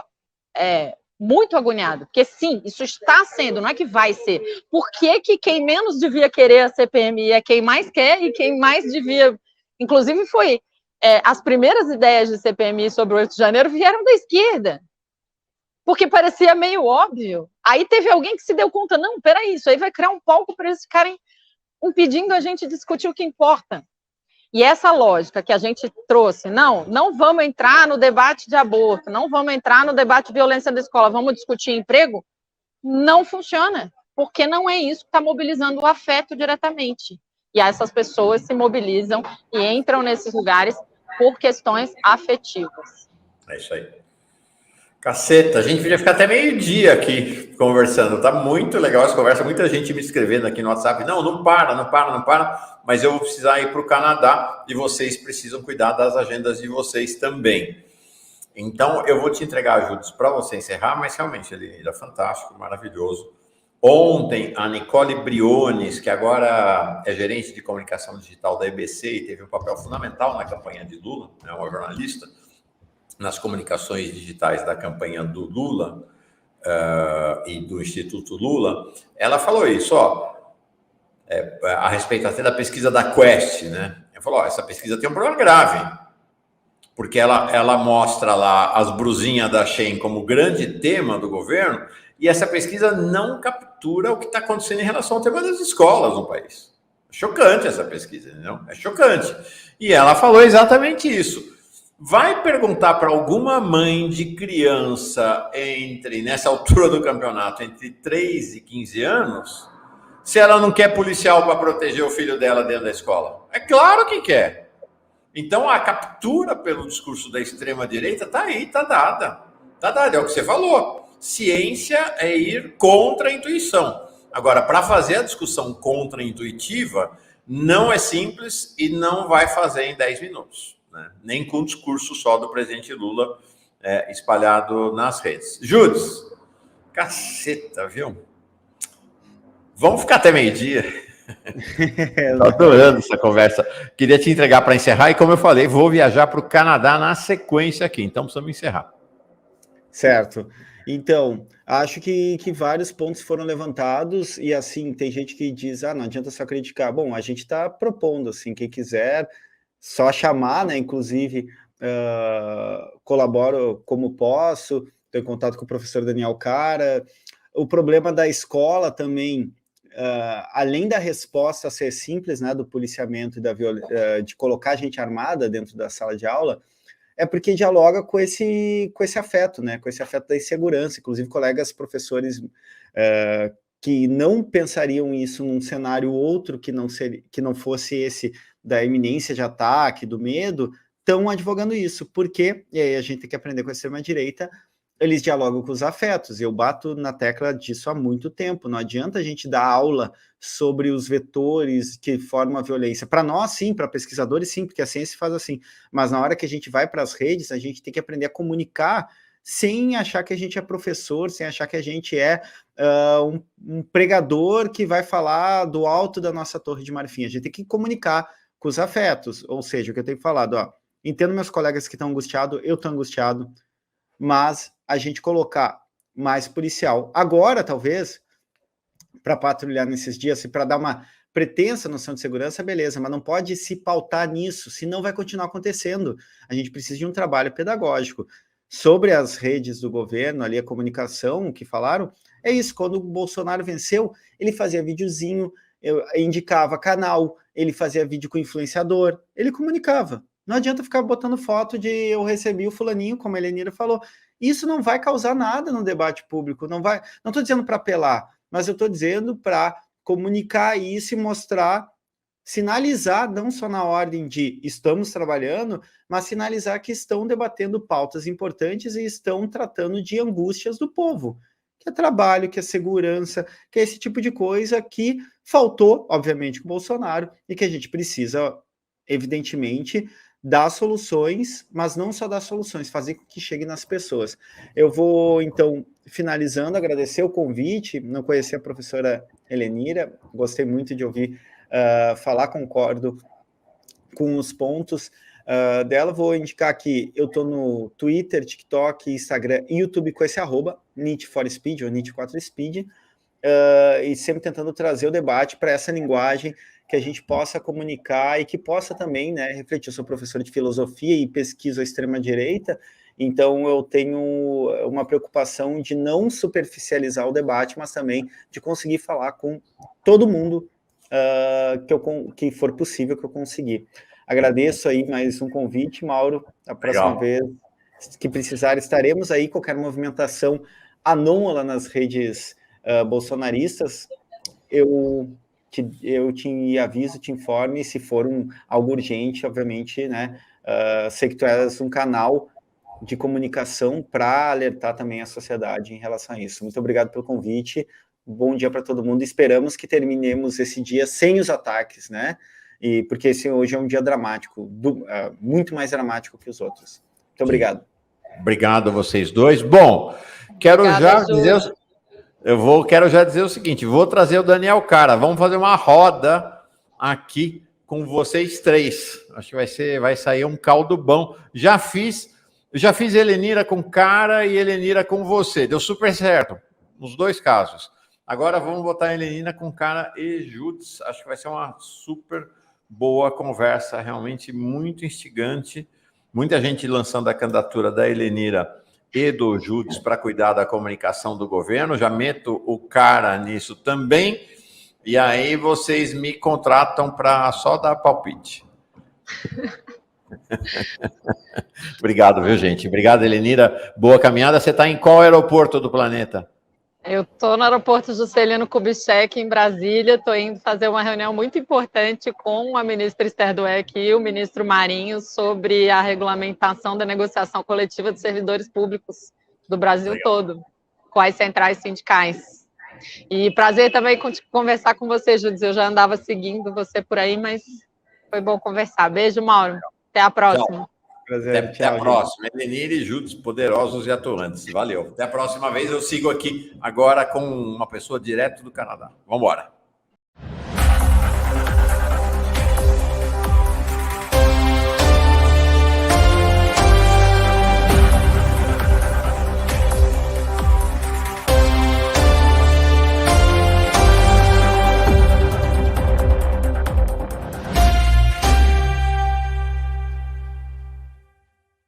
muito agoniada. Porque sim, isso está sendo, não é que vai ser. Por que quem menos devia querer a CPMI é quem mais quer e quem mais devia... Inclusive foi... as primeiras ideias de CPMI sobre o 8 de janeiro vieram da esquerda. Porque parecia meio óbvio. Aí teve alguém que se deu conta, não, peraí, isso aí vai criar um palco para eles ficarem impedindo a gente discutir o que importa. E essa lógica que a gente trouxe, não vamos entrar no debate de aborto, não vamos entrar no debate de violência da escola, vamos discutir emprego, não funciona, porque não é isso que está mobilizando o afeto diretamente. E essas pessoas se mobilizam e entram nesses lugares por questões afetivas. É isso aí. Caceta, a gente podia ficar até meio-dia aqui conversando, tá muito legal essa conversa, muita gente me escrevendo aqui no WhatsApp, não para, mas eu vou precisar ir para o Canadá e vocês precisam cuidar das agendas de vocês também. Então, eu vou te entregar ajudas para você encerrar, mas realmente ele era fantástico, maravilhoso. Ontem, a Nicole Briones, que agora é gerente de comunicação digital da EBC e teve um papel fundamental na campanha de Lula, né, uma jornalista, nas comunicações digitais da campanha do Lula e do Instituto Lula, ela falou isso, a respeito até da pesquisa da Quest, né? Ela falou, essa pesquisa tem um problema grave, porque ela mostra lá as brusinhas da Shein como grande tema do governo, e essa pesquisa não captura o que está acontecendo em relação ao tema das escolas no país. É chocante essa pesquisa, entendeu? É chocante. E ela falou exatamente isso. Vai perguntar para alguma mãe de criança nessa altura do campeonato, entre 3 e 15 anos, se ela não quer policial para proteger o filho dela dentro da escola. É claro que quer. Então, a captura pelo discurso da extrema-direita está aí, está dada. Está dada, é o que você falou. Ciência é ir contra a intuição. Agora, para fazer a discussão contra-intuitiva, não é simples e não vai fazer em 10 minutos. Né? Nem com o discurso só do presidente Lula espalhado nas redes. Júdice, caceta, viu? Vamos ficar até meio-dia. Estou adorando essa conversa. Queria te entregar para encerrar e, como eu falei, vou viajar para o Canadá na sequência aqui, então precisamos encerrar. Certo. Então, acho que vários pontos foram levantados e, assim, tem gente que diz, não adianta só criticar. Bom, a gente está propondo, assim, quem quiser, só chamar, né? Inclusive, colaboro como posso, estou em contato com o professor Daniel Cara. O problema da escola também, além da resposta ser simples, né, do policiamento e de colocar a gente armada dentro da sala de aula, é porque dialoga com esse afeto, né, com esse afeto da insegurança. Inclusive, colegas professores que não pensariam isso num cenário outro que não fosse esse da iminência de ataque, do medo, estão advogando isso. Porque, e aí a gente tem que aprender com a extrema-direita, eles dialogam com os afetos. Eu bato na tecla disso há muito tempo. Não adianta a gente dar aula sobre os vetores que formam a violência. Para nós, sim, para pesquisadores, sim, porque a ciência faz assim. Mas na hora que a gente vai para as redes, a gente tem que aprender a comunicar sem achar que a gente é professor, sem achar que a gente é um pregador que vai falar do alto da nossa torre de marfim. A gente tem que comunicar com os afetos. Ou seja, o que eu tenho falado, entendo meus colegas que estão angustiados, eu estou angustiado, mas a gente colocar mais policial. Agora, talvez, para patrulhar nesses dias, para dar uma pretensa noção de segurança, beleza, mas não pode se pautar nisso, senão vai continuar acontecendo. A gente precisa de um trabalho pedagógico. Sobre as redes do governo, ali a comunicação que falaram, é isso, quando o Bolsonaro venceu, ele fazia videozinho, indicava canal, ele fazia vídeo com influenciador, ele comunicava. Não adianta ficar botando foto de eu recebi o fulaninho, como a Helenira falou. Isso não vai causar nada no debate público. Não estou dizendo para apelar, mas eu estou dizendo para comunicar isso e mostrar, sinalizar, não só na ordem de estamos trabalhando, mas sinalizar que estão debatendo pautas importantes e estão tratando de angústias do povo, que é trabalho, que é segurança, que é esse tipo de coisa que faltou, obviamente, com o Bolsonaro, e que a gente precisa, evidentemente, dar soluções, mas não só dar soluções, fazer com que chegue nas pessoas. Eu vou, então, finalizando, agradecer o convite, não conhecia a professora Helenira, gostei muito de ouvir falar, concordo com os pontos dela. Vou indicar que eu estou no Twitter, TikTok, Instagram e YouTube com esse @NIT4Speed ou NIT4Speed, e sempre tentando trazer o debate para essa linguagem que a gente possa comunicar e que possa também, né, refletir. Eu sou professor de filosofia e pesquiso a extrema-direita, então eu tenho uma preocupação de não superficializar o debate, mas também de conseguir falar com todo mundo que for possível que eu conseguir. Agradeço aí mais um convite, Mauro. A próxima vez que precisar, estaremos aí. Qualquer movimentação anômala nas redes bolsonaristas, eu te aviso, te informe, se for algo urgente, obviamente, né? Sei que tu és um canal de comunicação para alertar também a sociedade em relação a isso. Muito obrigado pelo convite. Bom dia para todo mundo. Esperamos que terminemos esse dia sem os ataques, né? E porque esse hoje é um dia dramático, muito mais dramático que os outros. Muito obrigado. Obrigado a vocês dois. Bom, quero já dizer o seguinte, vou trazer o Daniel Cara, vamos fazer uma roda aqui com vocês três. Acho que vai sair um caldo bom. Já fiz Helenira com Cara e Helenira com você. Deu super certo nos dois casos. Agora vamos botar a Helenira com Cara e Judes. Acho que vai ser uma super boa conversa, realmente muito instigante. Muita gente lançando a candidatura da Helenira e do Judes para cuidar da comunicação do governo. Já meto o Cara nisso também. E aí vocês me contratam para só dar palpite. Obrigado, viu, gente? Obrigado, Helenira. Boa caminhada. Você está em qual aeroporto do planeta? Eu estou no aeroporto Juscelino Kubitschek, em Brasília. Estou indo fazer uma reunião muito importante com a ministra Esther Dweck e o ministro Marinho sobre a regulamentação da negociação coletiva de servidores públicos do Brasil todo, com as centrais sindicais. E prazer também conversar com você, Judes. Eu já andava seguindo você por aí, mas foi bom conversar. Beijo, Mauro. Até a próxima. Tchau. Prazer, até a próxima. Helenira e Judes, poderosos e atuantes. Valeu. Até a próxima vez. Eu sigo aqui agora com uma pessoa direto do Canadá. Vamos embora.